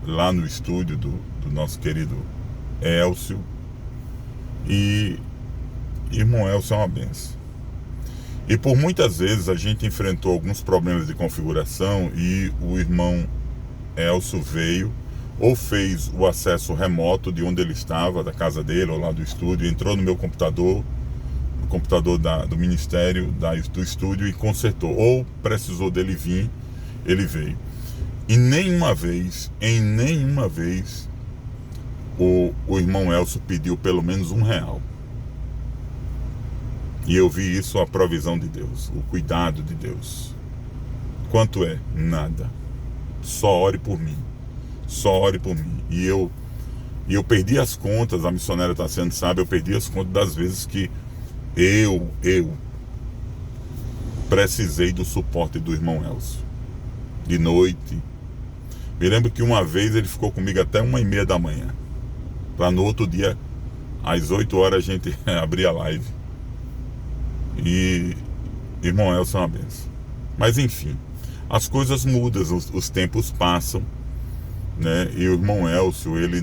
lá no estúdio do nosso querido Elcio. E irmão Elcio é uma benção. E por muitas vezes a gente enfrentou alguns problemas de configuração e o irmão Elcio veio ou fez o acesso remoto de onde ele estava, da casa dele ou lá do estúdio, entrou no meu computador, no computador do ministério, do estúdio, e consertou. Ou precisou dele vir, ele veio. E nenhuma vez o irmão Elcio pediu pelo menos R$1. E eu vi isso, a provisão de Deus, o cuidado de Deus. Quanto é? Nada. Só ore por mim. Só ore por mim. E eu perdi as contas, a missionária Tassiane sabe, eu perdi as contas das vezes que eu precisei do suporte do irmão Elcio. De noite. Me lembro que uma vez ele ficou comigo até 1h30 da manhã. Para no outro dia, às 8 horas, a gente abrir a live. E irmão Elcio é uma benção. Mas enfim, as coisas mudam, os tempos passam, né? E o irmão Elcio, ele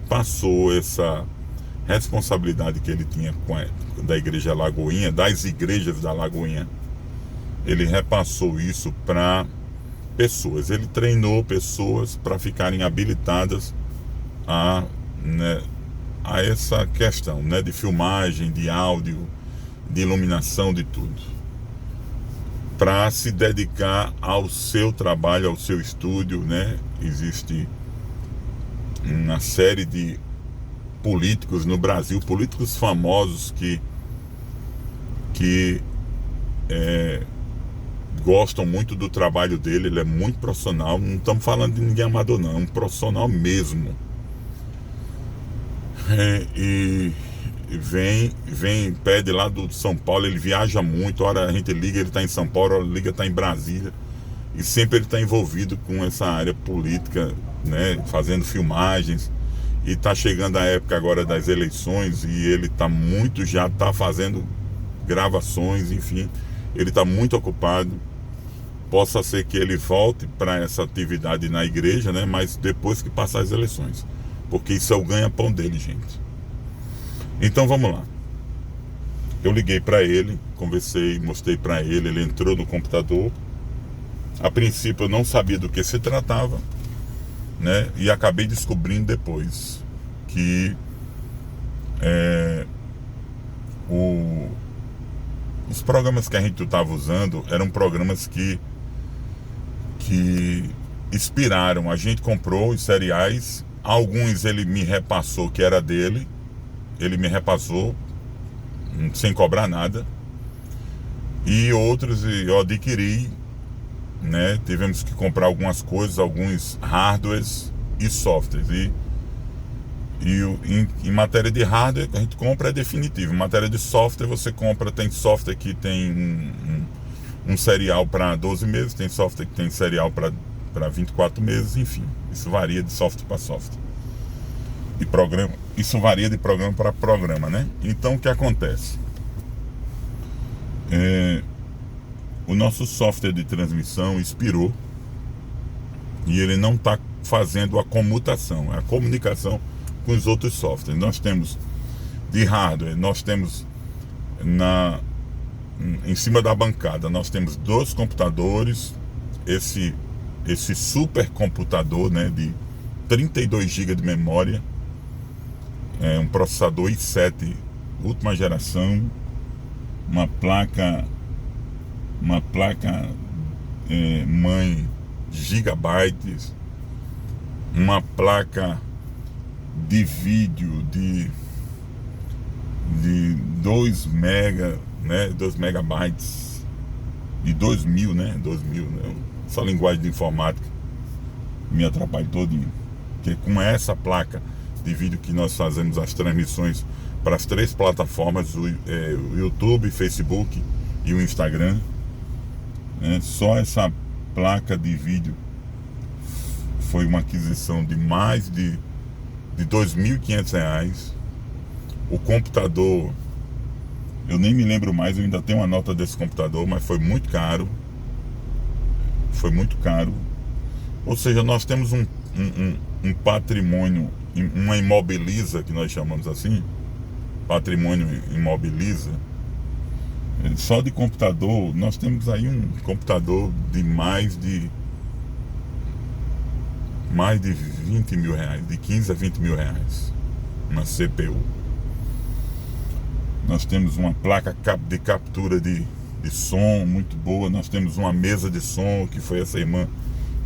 passou essa responsabilidade que ele tinha da Igreja Lagoinha, das igrejas da Lagoinha, ele repassou isso para pessoas. Ele treinou pessoas para ficarem habilitadas a essa questão, né, de filmagem, de áudio, de iluminação, de tudo, para se dedicar ao seu trabalho, ao seu estúdio, né? Existe uma série de políticos no Brasil, políticos famosos que gostam muito do trabalho dele. Ele é muito profissional, não estamos falando de ninguém amador não, é um profissional mesmo. E pede lá do São Paulo, ele viaja muito, hora a gente liga, ele está em São Paulo, hora liga, está em Brasília, e sempre ele está envolvido com essa área política, né, fazendo filmagens, e está chegando a época agora das eleições, e ele já está fazendo gravações, enfim, ele está muito ocupado. Possa ser que ele volte para essa atividade na igreja, né, mas depois que passar as eleições, porque isso é o ganha-pão dele, gente. Então vamos lá. Eu liguei para ele, conversei, mostrei para ele, ele entrou no computador. A princípio eu não sabia do que se tratava, né? E acabei descobrindo depois que os programas que a gente estava usando eram programas que inspiraram. A gente comprou os seriais, alguns ele me repassou que era dele. Ele me repassou sem cobrar nada, e outros eu adquiri, né? Tivemos que comprar algumas coisas, alguns hardwares e softwares, em matéria de hardware a gente compra é definitivo. Em matéria de software você compra, tem software que tem um serial para 12 meses, tem software que tem serial para 24 meses, enfim, isso varia de software para software. De programa, isso varia de programa para programa, né? Então o que acontece? O nosso software de transmissão expirou e ele não está fazendo a comutação, a comunicação com os outros softwares. Nós temos de hardware, nós temos em cima da bancada, nós temos 2 computadores, esse supercomputador, né, de 32 GB de memória, um processador i7 última geração, uma placa mãe de gigabytes, uma placa de vídeo de 2 mega, né, 2 megabytes, de 2000, né, 2000, né? Essa linguagem de informática me atrapalha todinho, porque com essa placa de vídeo que nós fazemos as transmissões para as 3 plataformas, o YouTube, Facebook e o Instagram, né? Só essa placa de vídeo foi uma aquisição de mais de R$ 2.500. O computador, eu nem me lembro mais, eu ainda tenho uma nota desse computador, mas foi muito caro. Foi muito caro. Ou seja, nós temos um patrimônio, uma imobiliza, que nós chamamos assim, patrimônio imobiliza. Só de computador, nós temos aí um computador de mais de 20 mil reais, de 15 a 20 mil reais, uma CPU. Nós temos uma placa de captura de som muito boa, nós temos uma mesa de som, que foi essa irmã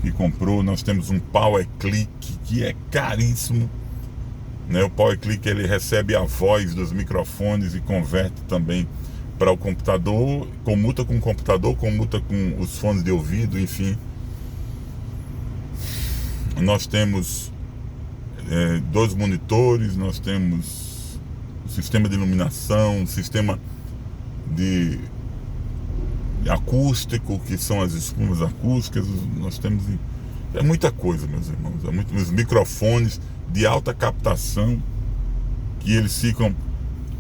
que comprou, nós temos um Power Click, que é caríssimo, né? O Power Click, ele recebe a voz dos microfones e converte também para o computador, comuta com o computador, comuta com os fones de ouvido, enfim. Nós temos 2 monitores, nós temos sistema de iluminação, sistema de acústico, que são as espumas acústicas. Nós temos muita coisa, meus irmãos, muitos microfones de alta captação, que eles ficam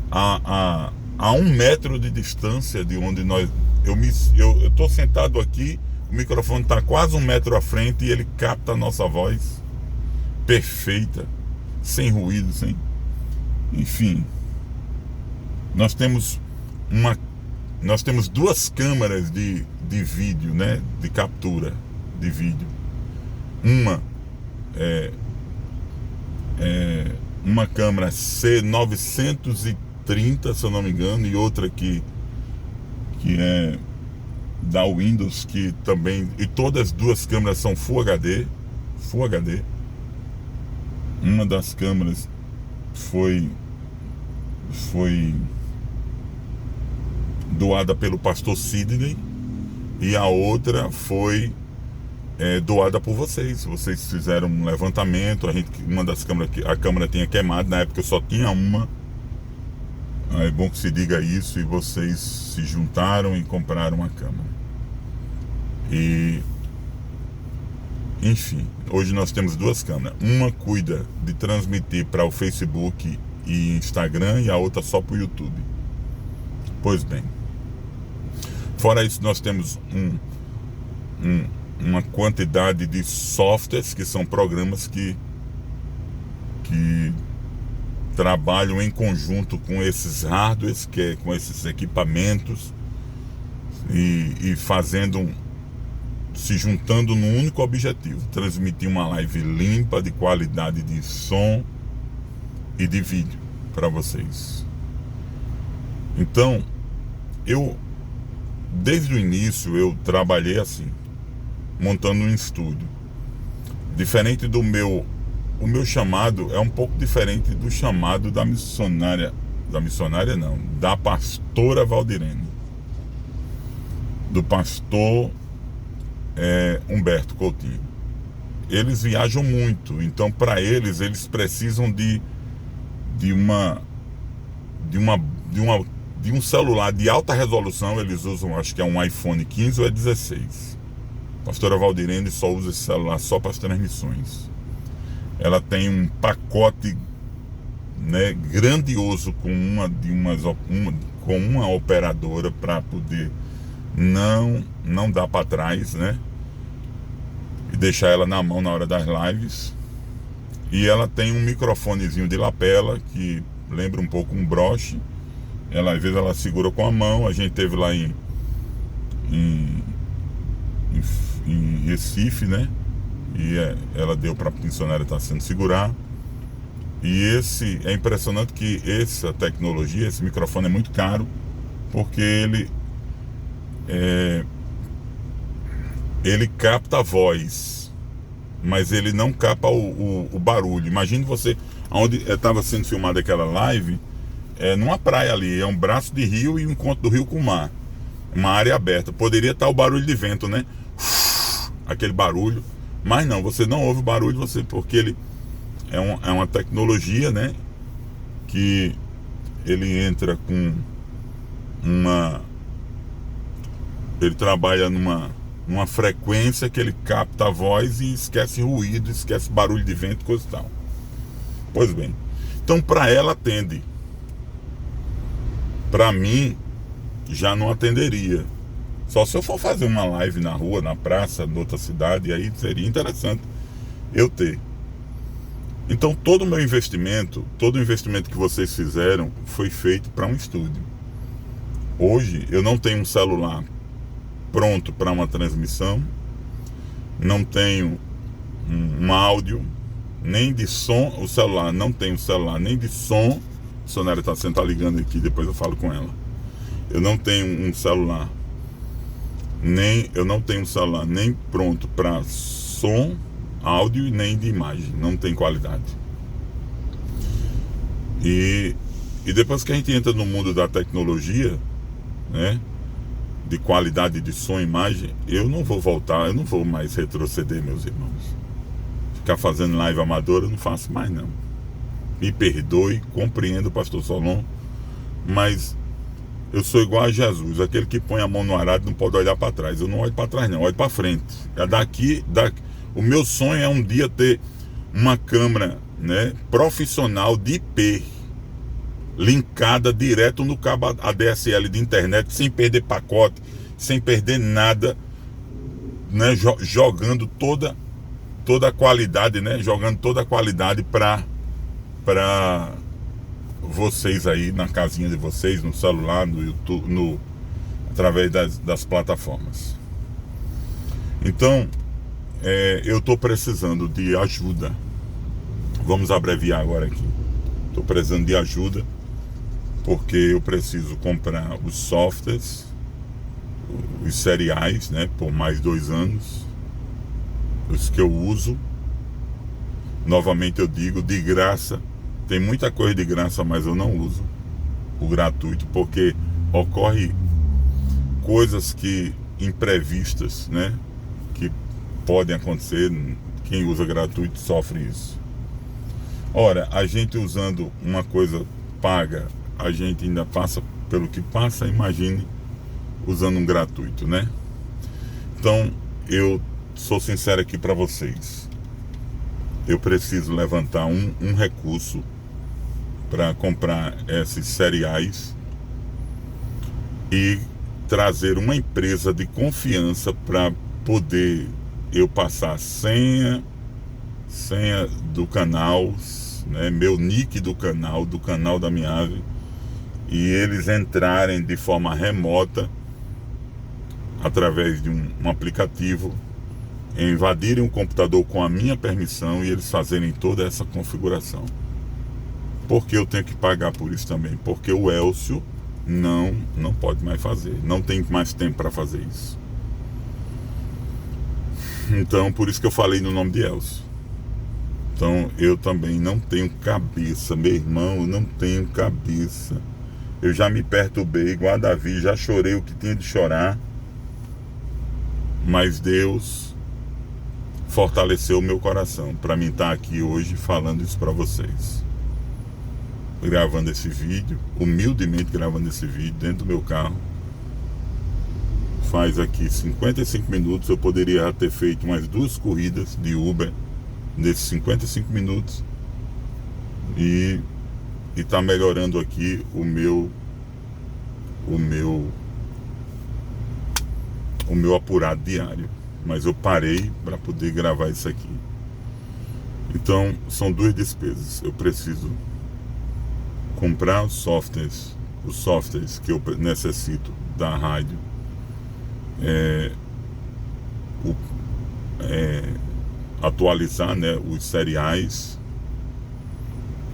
a 1 metro de distância de onde eu estou sentado aqui, o microfone está quase 1 metro à frente e ele capta a nossa voz perfeita, sem ruído, Enfim, nós temos duas câmeras de vídeo, né? De captura de vídeo. Uma uma câmera C930, se eu não me engano, e outra que é da Windows, que também, e todas as duas câmeras são Full HD. Uma das câmeras foi doada pelo pastor Sidney e a outra foi doada por vocês. Vocês fizeram um levantamento. Uma das câmeras, a câmera tinha queimado, na época eu só tinha uma. É bom que se diga isso, e vocês se juntaram e compraram uma câmera. E enfim, hoje nós temos duas câmeras. Uma cuida de transmitir para o Facebook e Instagram, e a outra só para o YouTube. Pois bem, fora isso, nós temos uma quantidade de softwares, que são programas que trabalham em conjunto com esses hardwares, com esses equipamentos, e se juntando num único objetivo: transmitir uma live limpa, de qualidade de som e de vídeo para vocês. Então, desde o início eu trabalhei assim, montando um estúdio. Diferente do o meu chamado é um pouco diferente do chamado da pastora Valdirene, do pastor Humberto Coutinho. Eles viajam muito, então para eles precisam de um celular de alta resolução. Eles usam, acho que é um iPhone 15 ou é 16. A pastora Valdirene só usa esse celular só para as transmissões. Ela tem um pacote, né, grandioso com uma operadora, para poder não dar para trás, né, e deixar ela na mão na hora das lives. E ela tem um microfonezinho de lapela que lembra um pouco um broche. Às vezes ela segura com a mão. A gente teve lá em Recife, né? E ela deu para a missionária estar sendo segurar. E é impressionante que essa tecnologia, esse microfone é muito caro, porque ele capta a voz, mas ele não capta o barulho. Imagine você, onde estava sendo filmada aquela live, numa praia ali, é um braço de rio e um encontro do rio com o mar, uma área aberta. Poderia estar o barulho de vento, né? Aquele barulho, mas não, você não ouve o barulho, porque ele é uma tecnologia, né, que ele entra com ele trabalha numa frequência que ele capta a voz e esquece ruído, esquece barulho de vento, coisa e tal. Pois bem, então para ela atende. Para mim já não atenderia. Só se eu for fazer uma live na rua, na praça, em outra cidade, aí seria interessante eu ter. Então todo o investimento que vocês fizeram foi feito para um estúdio. Hoje eu não tenho um celular pronto para uma transmissão, não tenho um áudio, nem de som. O celular, não tenho celular nem de som. A Sonéria está ligando aqui, depois eu falo com ela. Eu não tenho um celular, nem pronto para som, áudio, nem de imagem. Não tem qualidade. E depois que a gente entra no mundo da tecnologia, né, de qualidade de som e imagem, eu não vou mais retroceder, meus irmãos. Ficar fazendo live amadora eu não faço mais, não. Me perdoe, compreendo o pastor Solon, mas eu sou igual a Jesus, aquele que põe a mão no arado não pode olhar para trás. Eu não olho para trás, não, eu olho para frente. O meu sonho é um dia ter uma câmera, né, profissional de IP, linkada direto no cabo ADSL de internet, sem perder pacote, sem perder nada, né, jogando toda a qualidade, né, jogando toda a qualidade para vocês aí na casinha de vocês, no celular, no YouTube, através das plataformas. Então, eu estou precisando de ajuda. Vamos abreviar agora aqui. Estou precisando de ajuda porque eu preciso comprar os softwares, os seriais, né, por mais 2 anos, os que eu uso. Novamente eu digo, de graça. Tem muita coisa de graça, mas eu não uso o gratuito, porque ocorre coisas que imprevistas, né, que podem acontecer. Quem usa gratuito sofre isso. Ora, a gente usando uma coisa paga, a gente ainda passa pelo que passa, imagine usando um gratuito, né? Então, eu sou sincero aqui para vocês. Eu preciso levantar um recurso para comprar esses seriais e trazer uma empresa de confiança para poder eu passar senha do canal, né, meu nick do canal da minha ave, e eles entrarem de forma remota através de um aplicativo, invadirem o computador com a minha permissão e eles fazerem toda essa configuração. Porque eu tenho que pagar por isso também, porque o Elcio não pode mais fazer, não tem mais tempo para fazer isso. Então, por isso que eu falei no nome de Elcio. Então, eu também não tenho cabeça, meu irmão, eu não tenho cabeça. Eu já me perturbei, igual a Davi, já chorei o que tinha de chorar, mas Deus fortaleceu o meu coração para mim estar aqui hoje falando isso para vocês. Gravando esse vídeo, humildemente gravando esse vídeo dentro do meu carro. Faz aqui 55 minutos, eu poderia ter feito mais 2 corridas de Uber nesses 55 minutos e tá melhorando aqui o meu apurado diário, mas eu parei para poder gravar isso aqui. Então são 2 despesas. Eu preciso comprar os softwares que eu necessito da rádio, atualizar, né, os seriais,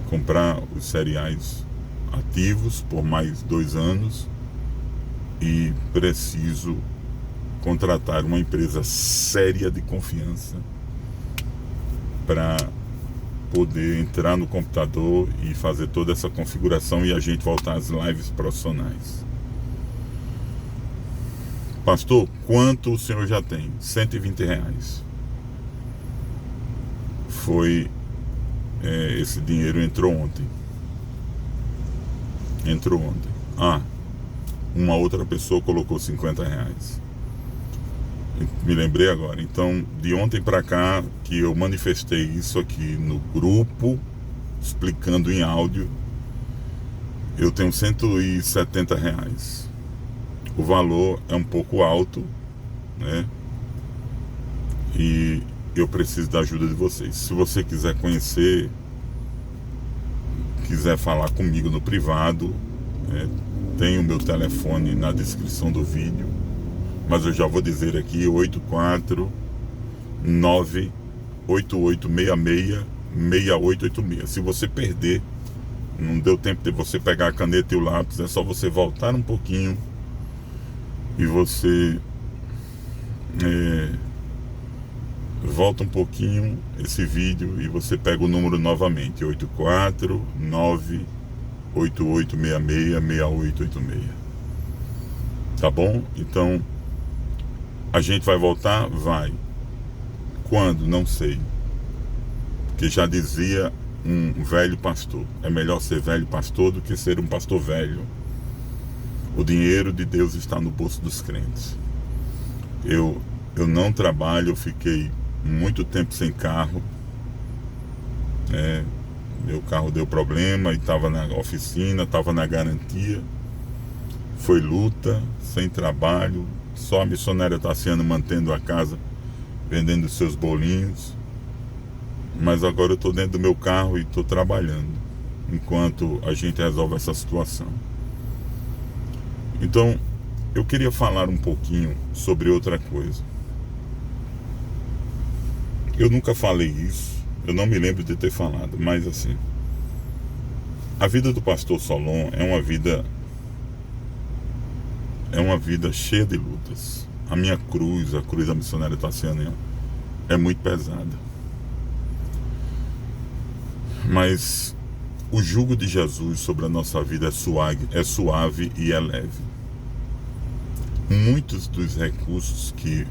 comprar os seriais ativos por mais 2 anos e preciso contratar uma empresa séria de confiança para poder entrar no computador e fazer toda essa configuração e a gente voltar às lives profissionais. Pastor, quanto o senhor já tem? R$120. Foi esse dinheiro entrou ontem. Uma outra pessoa colocou R$50. Me lembrei agora. Então, de ontem para cá que eu manifestei isso aqui no grupo, explicando em áudio, eu tenho R$170. O valor é um pouco alto, né? E eu preciso da ajuda de vocês. Se você quiser conhecer, quiser falar comigo no privado, tem o meu telefone na descrição do vídeo, mas eu já vou dizer aqui: 849-8866-6886. Se você perder, não deu tempo de você pegar a caneta e o lápis, é só você voltar um pouquinho e você volta um pouquinho esse vídeo e você pega o número novamente: 849-8866-6886. Tá bom? Então a gente vai voltar? Vai. Quando? Não sei. Porque já dizia um velho pastor: é melhor ser velho pastor do que ser um pastor velho. O dinheiro de Deus está no bolso dos crentes. Eu não trabalho, eu fiquei muito tempo sem carro. Meu carro deu problema e estava na oficina, estava na garantia. Foi luta, sem trabalho. Só a missionária Tassiana mantendo a casa, vendendo os seus bolinhos. Mas agora eu estou dentro do meu carro e estou trabalhando, enquanto a gente resolve essa situação. Então, eu queria falar um pouquinho sobre outra coisa. Eu nunca falei isso, eu não me lembro de ter falado, mas assim, a vida do pastor Solon é uma vida cheia de lutas. A minha cruz, a cruz da missionária Tassiana, é muito pesada. Mas o jugo de Jesus sobre a nossa vida é suave e é leve. Muitos dos recursos que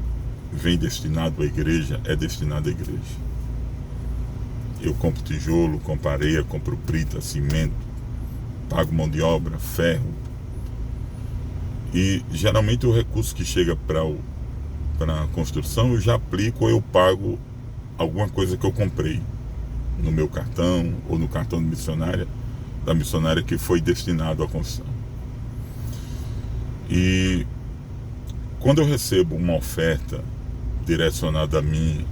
vem destinado à igreja é destinado à igreja. Eu compro tijolo, compro areia, compro brita, cimento, pago mão de obra, ferro. E geralmente o recurso que chega para a construção eu já aplico ou eu pago alguma coisa que eu comprei no meu cartão ou no cartão da missionária que foi destinado à construção. E quando eu recebo uma oferta direcionada a mim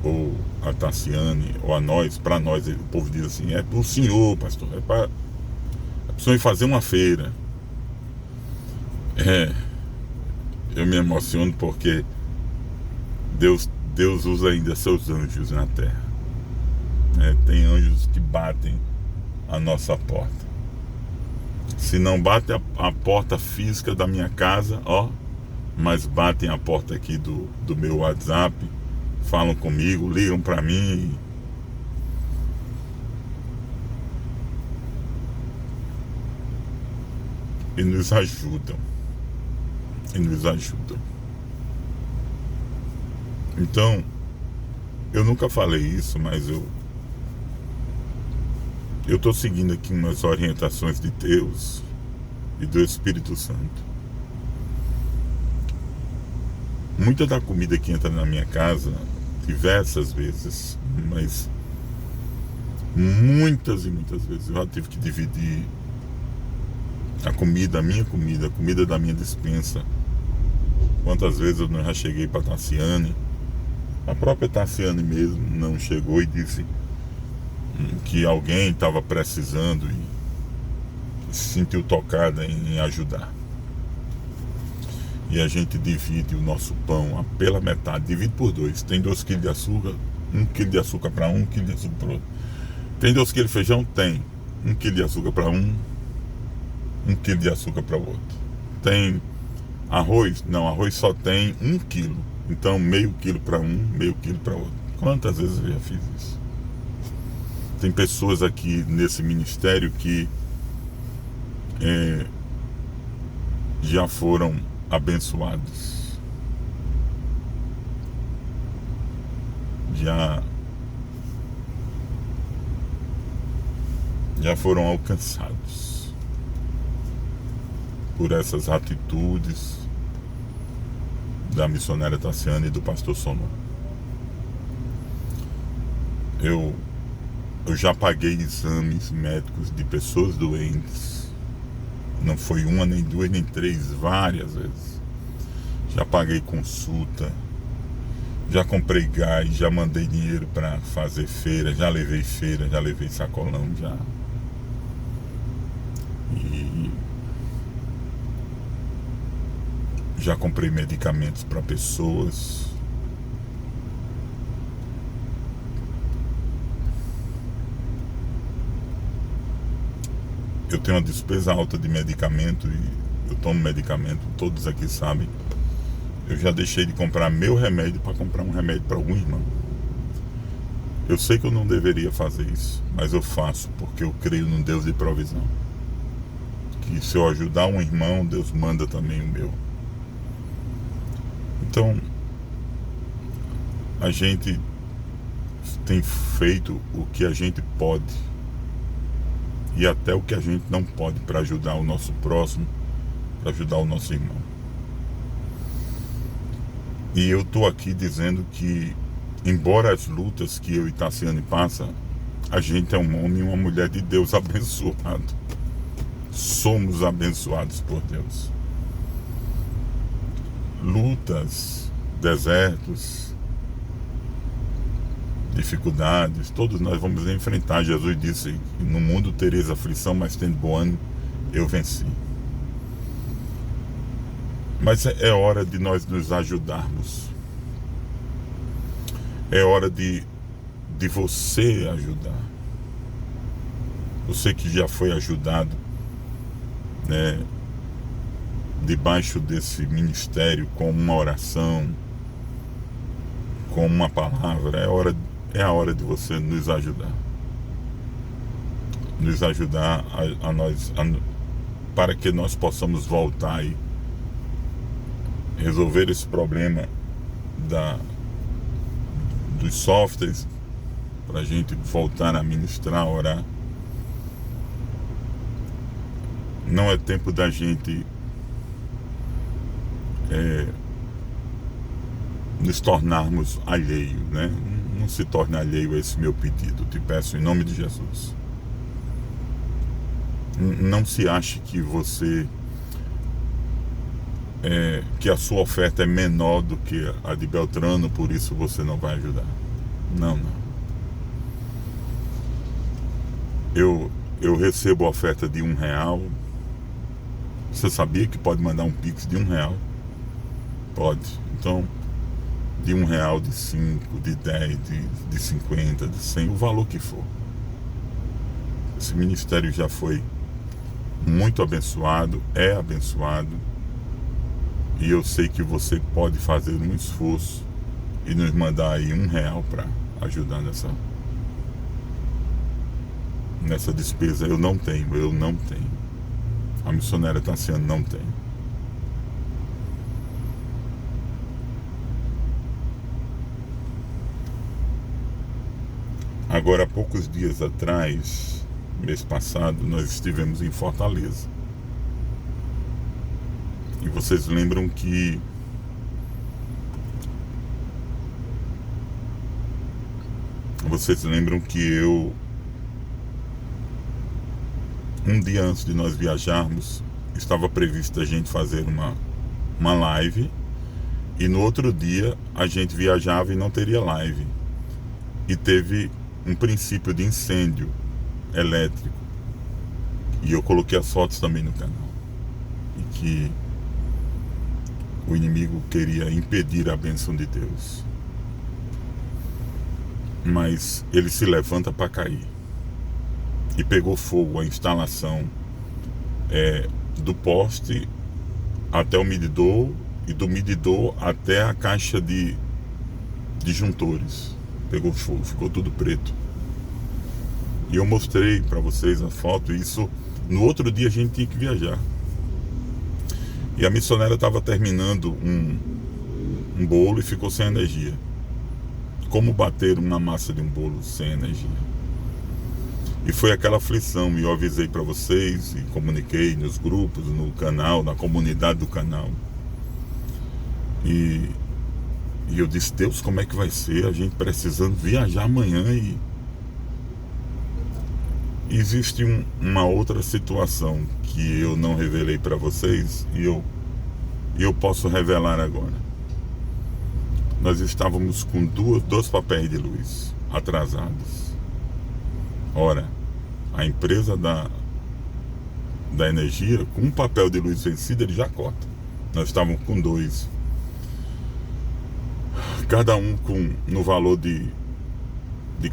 ou a Tassiane ou a nós, para nós, o povo diz assim, é para o senhor, pastor, é para a pessoa ir fazer uma feira. Eu me emociono porque Deus usa ainda seus anjos na terra. Tem anjos que batem a nossa porta. Se não bate a porta física da minha casa, mas batem a porta aqui do meu WhatsApp, falam comigo, ligam para mim e nos ajudam. Então, eu nunca falei isso, mas eu estou seguindo aqui umas orientações de Deus e do Espírito Santo. Muita da comida que entra na minha casa, diversas vezes, mas muitas e muitas vezes eu já tive que dividir a minha comida, a comida da minha despensa. Quantas vezes eu já cheguei para Tassiane, a própria Tassiane mesmo não chegou e disse que alguém estava precisando e se sentiu tocada em ajudar. E a gente divide o nosso pão pela metade, divide por 2. Tem 2 quilos de açúcar, 1 quilo de açúcar para 1 quilo de açúcar para outro. Tem 2 quilos de feijão? Tem 1 quilo de açúcar para 1 quilo de açúcar para o outro. Tem arroz? Não, arroz só tem 1 quilo. Então meio quilo para meio quilo para outro. Quantas vezes eu já fiz isso? Tem pessoas aqui nesse ministério que já foram abençoados, já foram alcançados por essas atitudes da missionária Tassiane e do pastor Solon. Eu já paguei exames médicos de pessoas doentes. Não foi uma, nem duas, nem três, várias vezes. Já paguei consulta, já comprei gás, já mandei dinheiro para fazer feira, já levei sacolão, e já comprei medicamentos para pessoas. Eu tenho uma despesa alta de medicamento e eu tomo medicamento, todos aqui sabem. Eu já deixei de comprar meu remédio para comprar um remédio para algum irmão. Eu sei que eu não deveria fazer isso, mas eu faço porque eu creio num Deus de provisão. Que se eu ajudar um irmão, Deus manda também o meu. Então, a gente tem feito o que a gente pode e até o que a gente não pode para ajudar o nosso próximo, para ajudar o nosso irmão. E eu estou aqui dizendo que, embora as lutas que eu e Tassiane passam, a gente é um homem e uma mulher de Deus abençoado. Somos abençoados por Deus. Lutas, desertos, dificuldades, todos nós vamos enfrentar. Jesus disse: no mundo tereis aflição, mas tendo bom ânimo, eu venci. Mas é hora de nós nos ajudarmos. É hora de você ajudar. Você que já foi ajudado, né, debaixo desse ministério, com uma oração, com uma palavra, é a hora de você nos ajudar. Nos ajudar para que nós possamos voltar e resolver esse problema dos softwares, para a gente voltar a ministrar, a orar. Não é tempo da gente nos tornarmos alheio, né? Não se torne alheio a esse meu pedido, te peço em nome de Jesus. Não se ache que que a sua oferta é menor do que a de Beltrano, por isso você não vai ajudar. Não. Eu recebo a oferta de R$1. Você sabia que pode mandar um Pix de R$1? Pode. Então, de R$1, de 5, de 10, de 50, de 100, o valor que for. Esse ministério já foi muito abençoado, é abençoado, e eu sei que você pode fazer um esforço e nos mandar aí R$1 para ajudar nessa despesa. Eu não tenho. A missionária Tassiana não tem. Agora, há poucos dias atrás, mês passado, nós estivemos em Fortaleza. E vocês lembram que eu, um dia antes de nós viajarmos, estava previsto a gente fazer uma live, e no outro dia a gente viajava e não teria live. E teve um princípio de incêndio elétrico. E eu coloquei as fotos também no canal. E que o inimigo queria impedir a bênção de Deus. Mas ele se levanta para cair. E pegou fogo a instalação do poste até o medidor, e do medidor até a caixa de disjuntores. Pegou fogo, ficou tudo preto. E eu mostrei para vocês a foto. Isso, no outro dia a gente tinha que viajar. E a missionária estava terminando um bolo e ficou sem energia. Como bater uma massa de um bolo sem energia? E foi aquela aflição. E eu avisei para vocês e comuniquei nos grupos, no canal, na comunidade do canal. E eu disse: Deus, como é que vai ser? A gente precisando viajar amanhã. E existe uma outra situação que eu não revelei para vocês, e eu posso revelar agora. Nós estávamos com dois papéis de luz atrasados. Ora, a empresa da energia, com um papel de luz vencido, ele já corta. Nós estávamos com 2. Cada um no valor de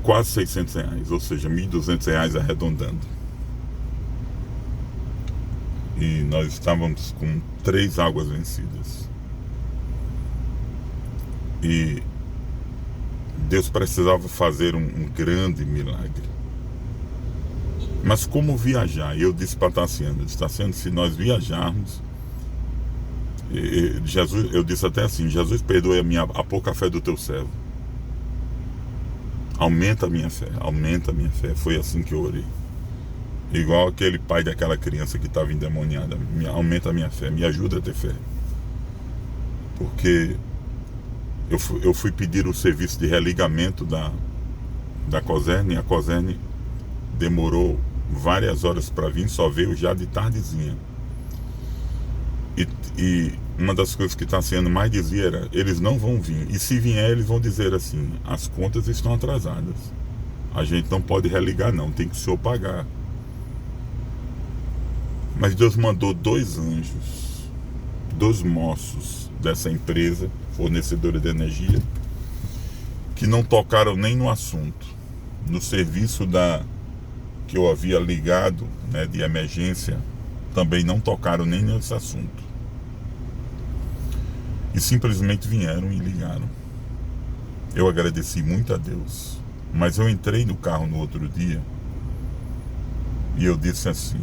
quase R$600, ou seja, R$1.200 arredondando. E nós estávamos com 3 águas vencidas. E Deus precisava fazer um grande milagre. Mas como viajar? E eu disse para Tassiana: se nós viajarmos, Jesus, eu disse até assim: Jesus, perdoe a pouca fé do teu servo. Aumenta a minha fé, aumenta a minha fé. Foi assim que eu orei. Igual aquele pai daquela criança que estava endemoniada. Aumenta a minha fé, me ajuda a ter fé. Porque eu fui pedir o serviço de religamento da Coserne, e a Coserne demorou várias horas para vir, só veio já de tardezinha. E uma das coisas que Tassiano mais dizia era: eles não vão vir, e se vier eles vão dizer assim: as contas estão atrasadas, a gente não pode religar não, tem que o senhor pagar. Mas Deus mandou 2 anjos, 2 moços dessa empresa fornecedora de energia, que não tocaram nem no assunto. No serviço que eu havia ligado, né, de emergência, também não tocaram nem nesse assunto. E simplesmente vieram e ligaram. Eu agradeci muito a Deus. Mas eu entrei no carro no outro dia e eu disse assim: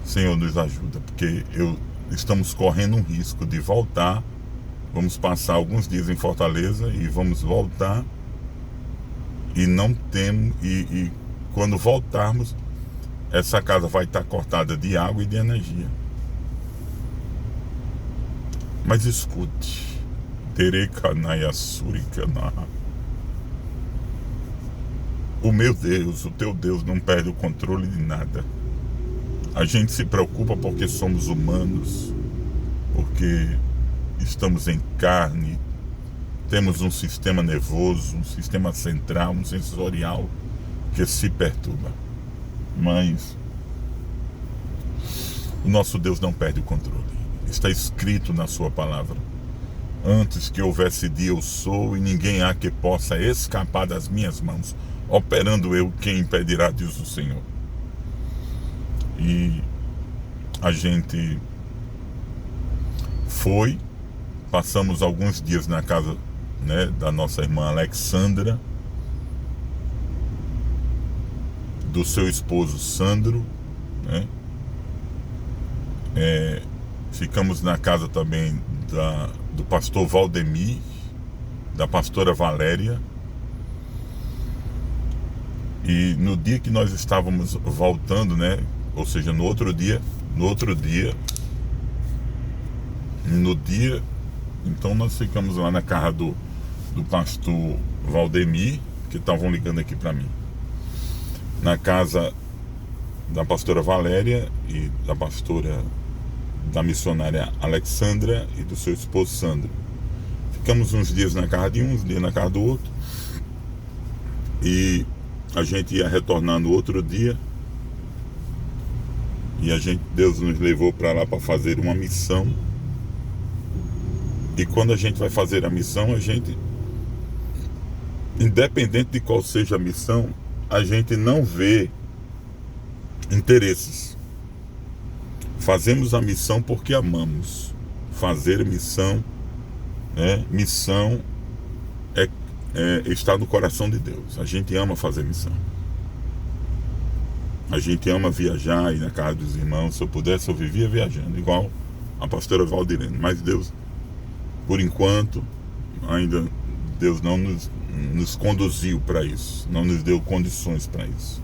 Senhor, nos ajuda, porque estamos correndo um risco de voltar. Vamos passar alguns dias em Fortaleza e vamos voltar e não temos, e quando voltarmos, essa casa vai estar cortada de água e de energia. Mas escute, o meu Deus, o teu Deus não perde o controle de nada. A gente se preocupa porque somos humanos, porque estamos em carne, temos um sistema nervoso, um sistema central, um sensorial que se perturba. Mas o nosso Deus não perde o controle. Está escrito na sua palavra: antes que houvesse dia eu sou, e ninguém há que possa escapar das minhas mãos. Operando eu, quem impedirá, diz o Senhor. E a gente passamos alguns dias na casa, né, da nossa irmã Alexandra, do seu esposo Sandro, né? Ficamos na casa também do pastor Valdemir, da pastora Valéria. E no dia que nós estávamos voltando, né, ou seja, no dia, então nós ficamos lá na casa do pastor Valdemir, que estavam ligando aqui para mim, na casa da pastora Valéria e da missionária Alexandra e do seu esposo Sandro. Ficamos uns dias na casa de um, uns dias na casa do outro, e a gente ia retornar no outro dia, e Deus nos levou para lá para fazer uma missão. E quando a gente vai fazer a missão, independente de qual seja a missão, a gente não vê interesses. Fazemos a missão porque amamos. Fazer missão, né? Missão está no coração de Deus. A gente ama fazer missão. A gente ama viajar, ir na casa dos irmãos. Se eu pudesse, eu vivia viajando, igual a pastora Valdirene. Mas Deus, por enquanto, ainda Deus não nos conduziu para isso, não nos deu condições para isso.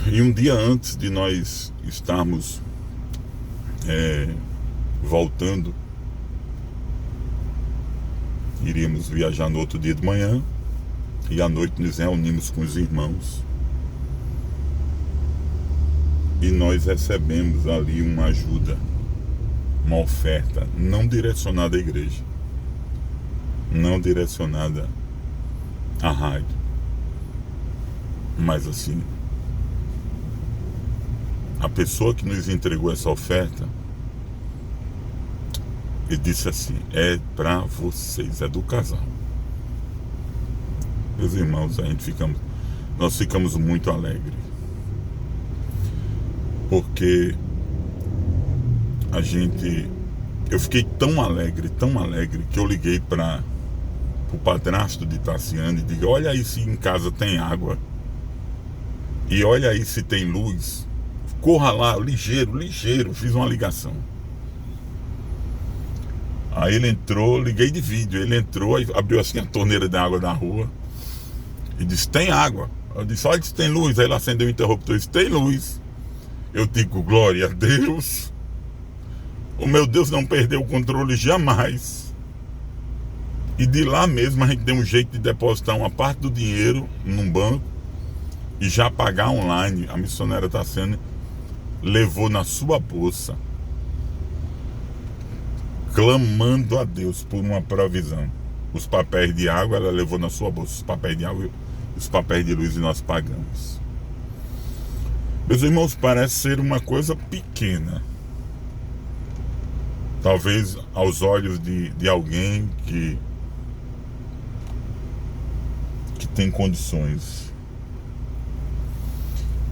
E um dia antes de nós estarmos voltando, iríamos viajar no outro dia de manhã, e à noite nos reunimos com os irmãos, e nós recebemos ali uma ajuda, uma oferta não direcionada à igreja, não direcionada à rádio, mas assim, a pessoa que nos entregou essa oferta, ele disse assim: é para vocês, é do casal. Meus irmãos, nós ficamos muito alegres, porque eu fiquei tão alegre, que eu liguei para o padrasto de Tassiano e digo: olha aí se em casa tem água, e olha aí se tem luz, corra lá, ligeiro, fiz uma ligação. Aí ele entrou, liguei de vídeo, ele entrou, abriu assim a torneira de água da rua e disse: tem água. Eu disse: olha se tem luz. Aí ele acendeu o interruptor e disse: tem luz. Eu digo: glória a Deus. O meu Deus não perdeu o controle jamais. E de lá mesmo a gente deu um jeito de depositar uma parte do dinheiro num banco e já pagar online. A missionária Tassiano levou na sua bolsa clamando a Deus por uma provisão. Os papéis de água ela levou na sua bolsa, os papéis de água e os papéis de luz, e nós pagamos. Meus irmãos, parece ser uma coisa pequena, talvez aos olhos de alguém que tem condições,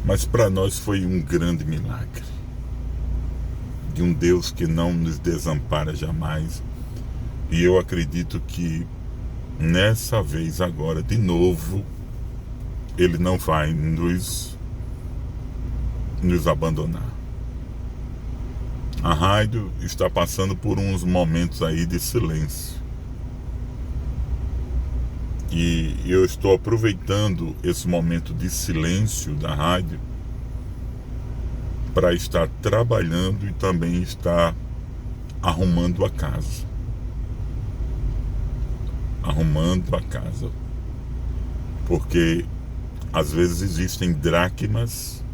mas para nós foi um grande milagre de um Deus que não nos desampara jamais. E eu acredito que nessa vez agora, de novo, Ele não vai nos abandonar. A rádio está passando por uns momentos aí de silêncio. E eu estou aproveitando esse momento de silêncio da rádio para estar trabalhando e também estar arrumando a casa. Arrumando a casa. Porque às vezes existem dracmas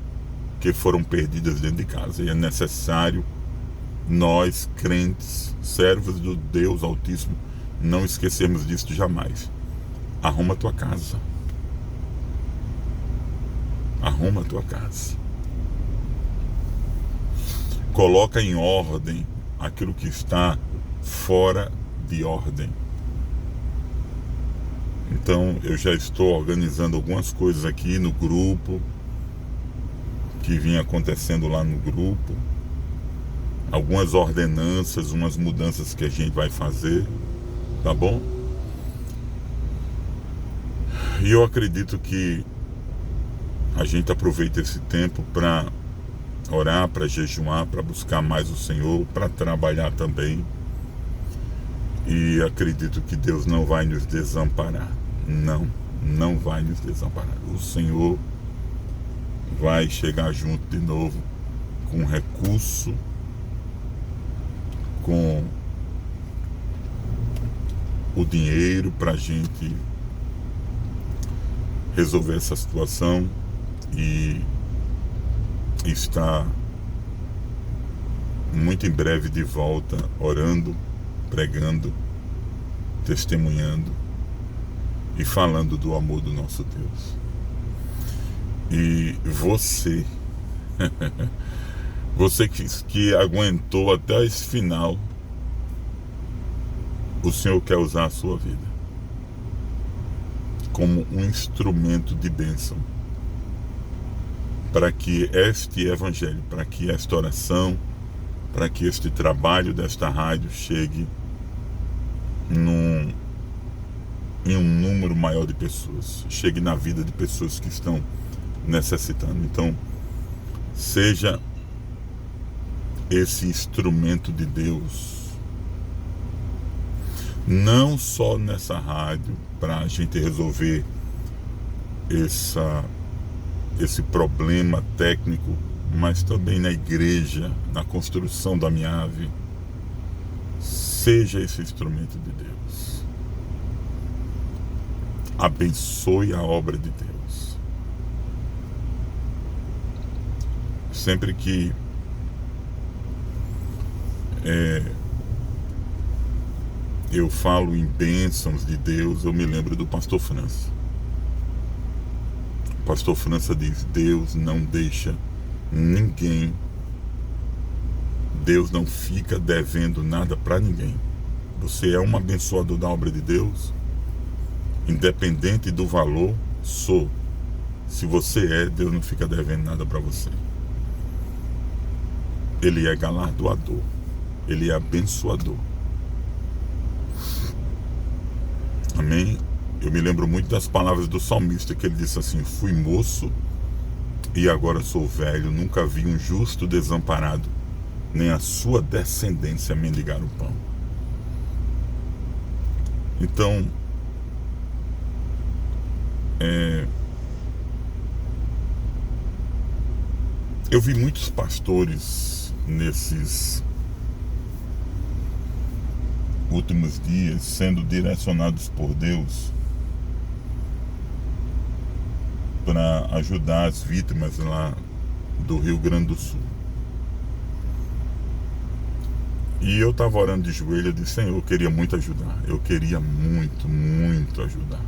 que foram perdidas dentro de casa. E é necessário nós, crentes, servos do Deus Altíssimo, não esquecermos disso jamais. Arruma a tua casa. Arruma a tua casa. Coloca em ordem aquilo que está fora de ordem. Então eu já estou organizando algumas coisas aqui no grupo, que vinha acontecendo lá no grupo, algumas ordenanças, umas mudanças que a gente vai fazer, tá bom? E eu acredito que a gente aproveita esse tempo para orar, para jejuar, para buscar mais o Senhor, para trabalhar também. E acredito que Deus não vai nos desamparar. Não vai nos desamparar. O Senhor vai chegar junto de novo com recurso, com o dinheiro para a gente resolver essa situação e está muito em breve de volta, orando, pregando, testemunhando e falando do amor do nosso Deus. E você você que aguentou até esse final, o Senhor quer usar a sua vida como um instrumento de bênção para que este evangelho, para que esta oração, para que este trabalho desta rádio chegue em um número maior de pessoas, chegue na vida de pessoas que estão necessitando. Então, seja esse instrumento de Deus, não só nessa rádio, para a gente resolver esse problema técnico, mas também na igreja, na construção da Miave. Seja esse instrumento de Deus. Abençoe a obra de Deus. Sempre que eu falo em bênçãos de Deus, eu me lembro do pastor França. O pastor França diz: Deus não deixa ninguém, Deus não fica devendo nada para ninguém. Você é um abençoador da obra de Deus, independente do valor, sou. Se você é, Deus não fica devendo nada para você. Ele é galardoador, Ele é abençoador. Amém? Eu me lembro muito das palavras do salmista, que ele disse assim: fui moço e agora sou velho, nunca vi um justo desamparado, nem a sua descendência mendigar o pão. Então, eu vi muitos pastores nesses últimos dias sendo direcionados por Deus para ajudar as vítimas lá do Rio Grande do Sul. E eu estava orando de joelho, eu disse: Senhor, eu queria muito ajudar. Eu queria muito, muito ajudar.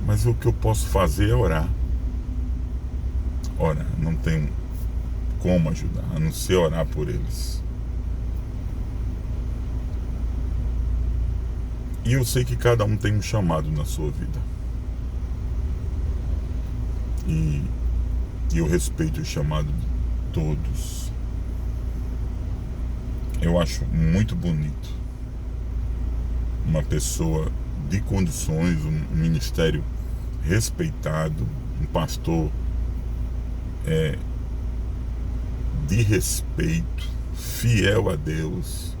Mas o que eu posso fazer é orar. Orar, não tenho como ajudar, a não ser orar por eles. E eu sei que cada um tem um chamado na sua vida. E eu respeito o chamado de todos. Eu acho muito bonito uma pessoa de condições, um ministério respeitado, um pastor de respeito, fiel a Deus,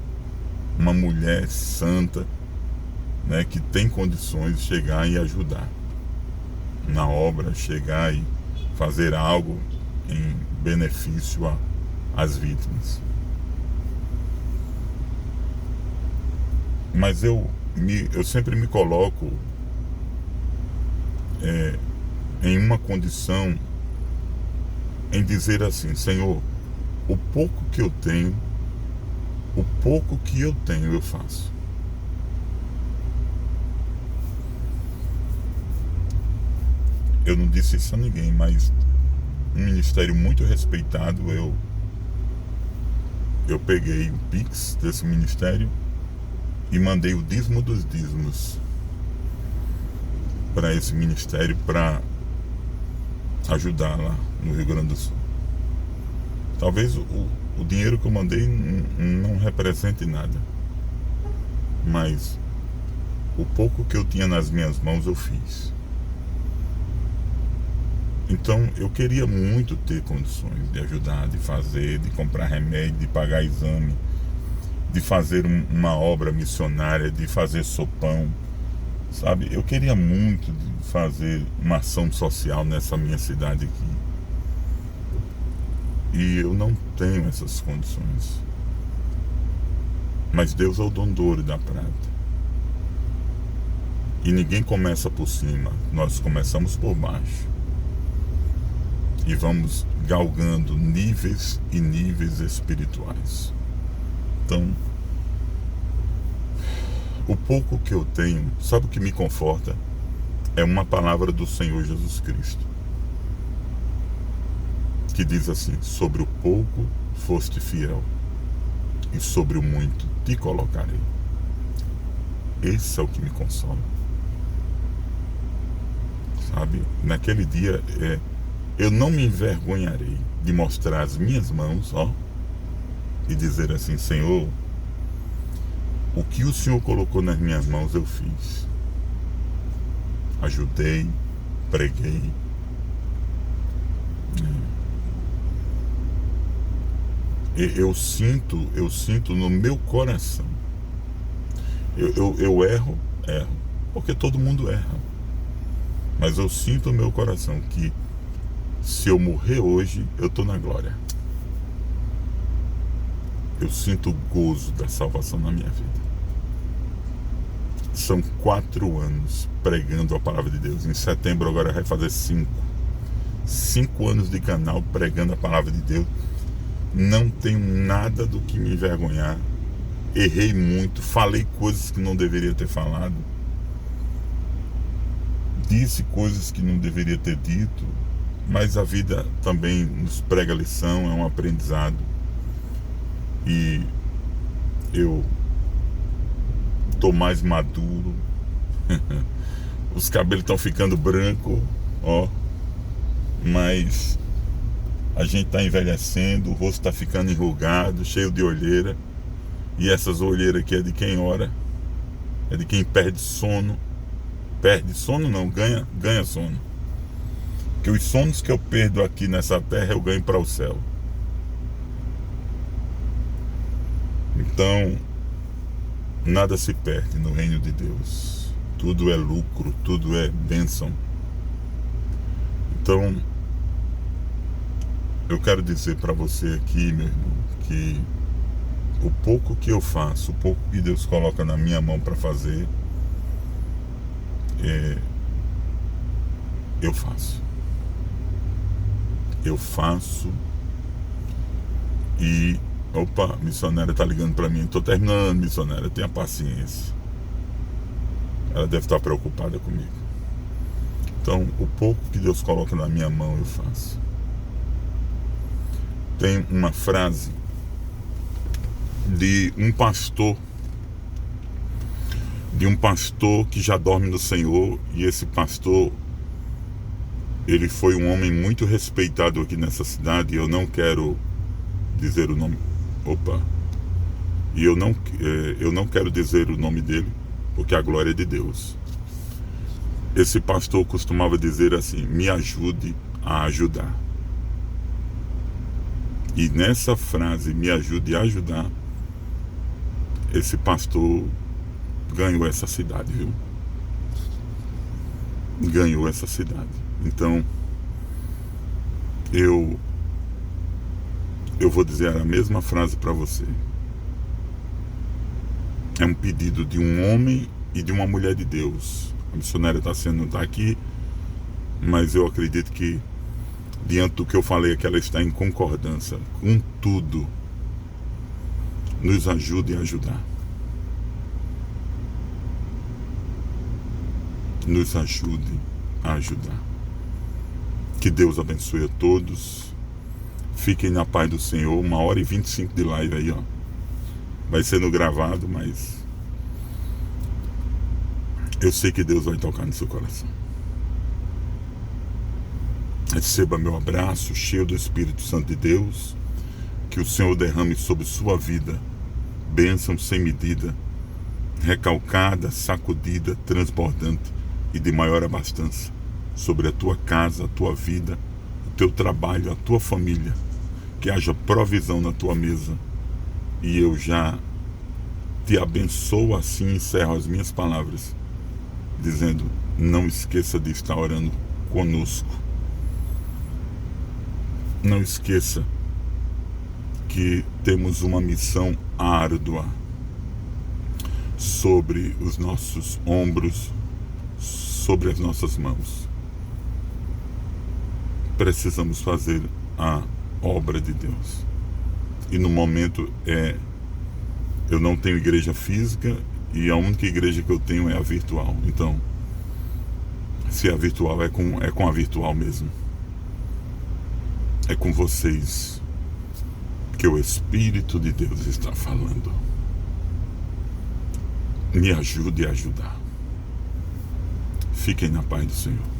uma mulher santa, né, que tem condições de chegar e ajudar na obra, chegar e fazer algo em benefício às vítimas. Mas eu sempre me coloco em uma condição em dizer assim: Senhor, o pouco que eu tenho eu faço. Eu não disse isso a ninguém, mas um ministério muito respeitado, eu peguei o Pix desse ministério e mandei o dízimo dos dízimos para esse ministério, para ajudar lá no Rio Grande do Sul. Talvez o dinheiro que eu mandei não represente nada, mas o pouco que eu tinha nas minhas mãos eu fiz. Então eu queria muito ter condições de ajudar, de fazer, de comprar remédio, de pagar exame, de fazer uma obra missionária, de fazer sopão, sabe? Eu queria muito fazer uma ação social nessa minha cidade aqui. E eu não tenho essas condições. Mas Deus é o dono do ouro e da prata. E ninguém começa por cima, nós começamos por baixo. E vamos galgando níveis e níveis espirituais. Então, o pouco que eu tenho, sabe o que me conforta? É uma palavra do Senhor Jesus Cristo, que diz assim: sobre o pouco foste fiel, e sobre o muito te colocarei. Esse é o que me consola. Sabe, naquele dia eu não me envergonharei de mostrar as minhas mãos, e dizer assim: Senhor, o que o Senhor colocou nas minhas mãos eu fiz. Ajudei, preguei. Eu sinto no meu coração. Eu erro, porque todo mundo erra. Mas eu sinto no meu coração que se eu morrer hoje, eu estou na glória. Eu sinto o gozo da salvação na minha vida. São 4 anos pregando a palavra de Deus. Em setembro agora vai fazer 5. 5 anos de canal pregando a palavra de Deus. Não tenho nada do que me envergonhar. Errei muito, falei coisas que não deveria ter falado, disse coisas que não deveria ter dito, mas a vida também nos prega lição, é um aprendizado. E eu tô mais maduro. Os cabelos estão ficando brancos, mas a gente tá envelhecendo, o rosto tá ficando enrugado, cheio de olheira. E essas olheiras aqui é de quem ora, é de quem perde sono. Perde sono não, ganha sono. Porque os sonos que eu perdo aqui nessa terra eu ganho para o céu. Então, nada se perde no reino de Deus. Tudo é lucro, tudo é bênção. Então, eu quero dizer para você aqui, meu irmão, que o pouco que eu faço, o pouco que Deus coloca na minha mão para fazer, eu faço. Eu faço. E Opa, a missionária tá ligando para mim. Tô terminando, missionária, tenha paciência. Ela deve estar preocupada comigo. Então, o pouco que Deus coloca na minha mão, eu faço. Tem uma frase de um pastor que já dorme no Senhor, e esse pastor, ele foi um homem muito respeitado aqui nessa cidade. Eu não quero dizer o nome. E eu não quero dizer o nome dele, porque a glória é de Deus. Esse pastor costumava dizer assim: me ajude a ajudar. E nessa frase, me ajude a ajudar, esse pastor ganhou essa cidade, viu? Ganhou essa cidade. Então, eu vou dizer a mesma frase para você. É um pedido de um homem e de uma mulher de Deus. A missionária não está aqui, mas eu acredito que, diante do que eu falei aqui, ela está em concordância com tudo. Nos ajude a ajudar. Nos ajude a ajudar. Que Deus abençoe a todos. Fiquem na paz do Senhor. 1h25 de live aí, ó. Vai sendo gravado, mas eu sei que Deus vai tocar no seu coração. Receba meu abraço cheio do Espírito Santo de Deus. Que o Senhor derrame sobre sua vida bênção sem medida, recalcada, sacudida, transbordante e de maior abastança sobre a tua casa, a tua vida, o teu trabalho, a tua família. Que haja provisão na tua mesa. E eu já te abençoo assim, encerro as minhas palavras, dizendo: não esqueça de estar orando conosco. Não esqueça que temos uma missão árdua sobre os nossos ombros, sobre as nossas mãos. Precisamos fazer a obra de Deus. E no momento eu não tenho igreja física, e a única igreja que eu tenho é a virtual. Então, se é virtual, é com a virtual mesmo. É com vocês que o Espírito de Deus está falando. Me ajude a ajudar. Fiquem na paz do Senhor.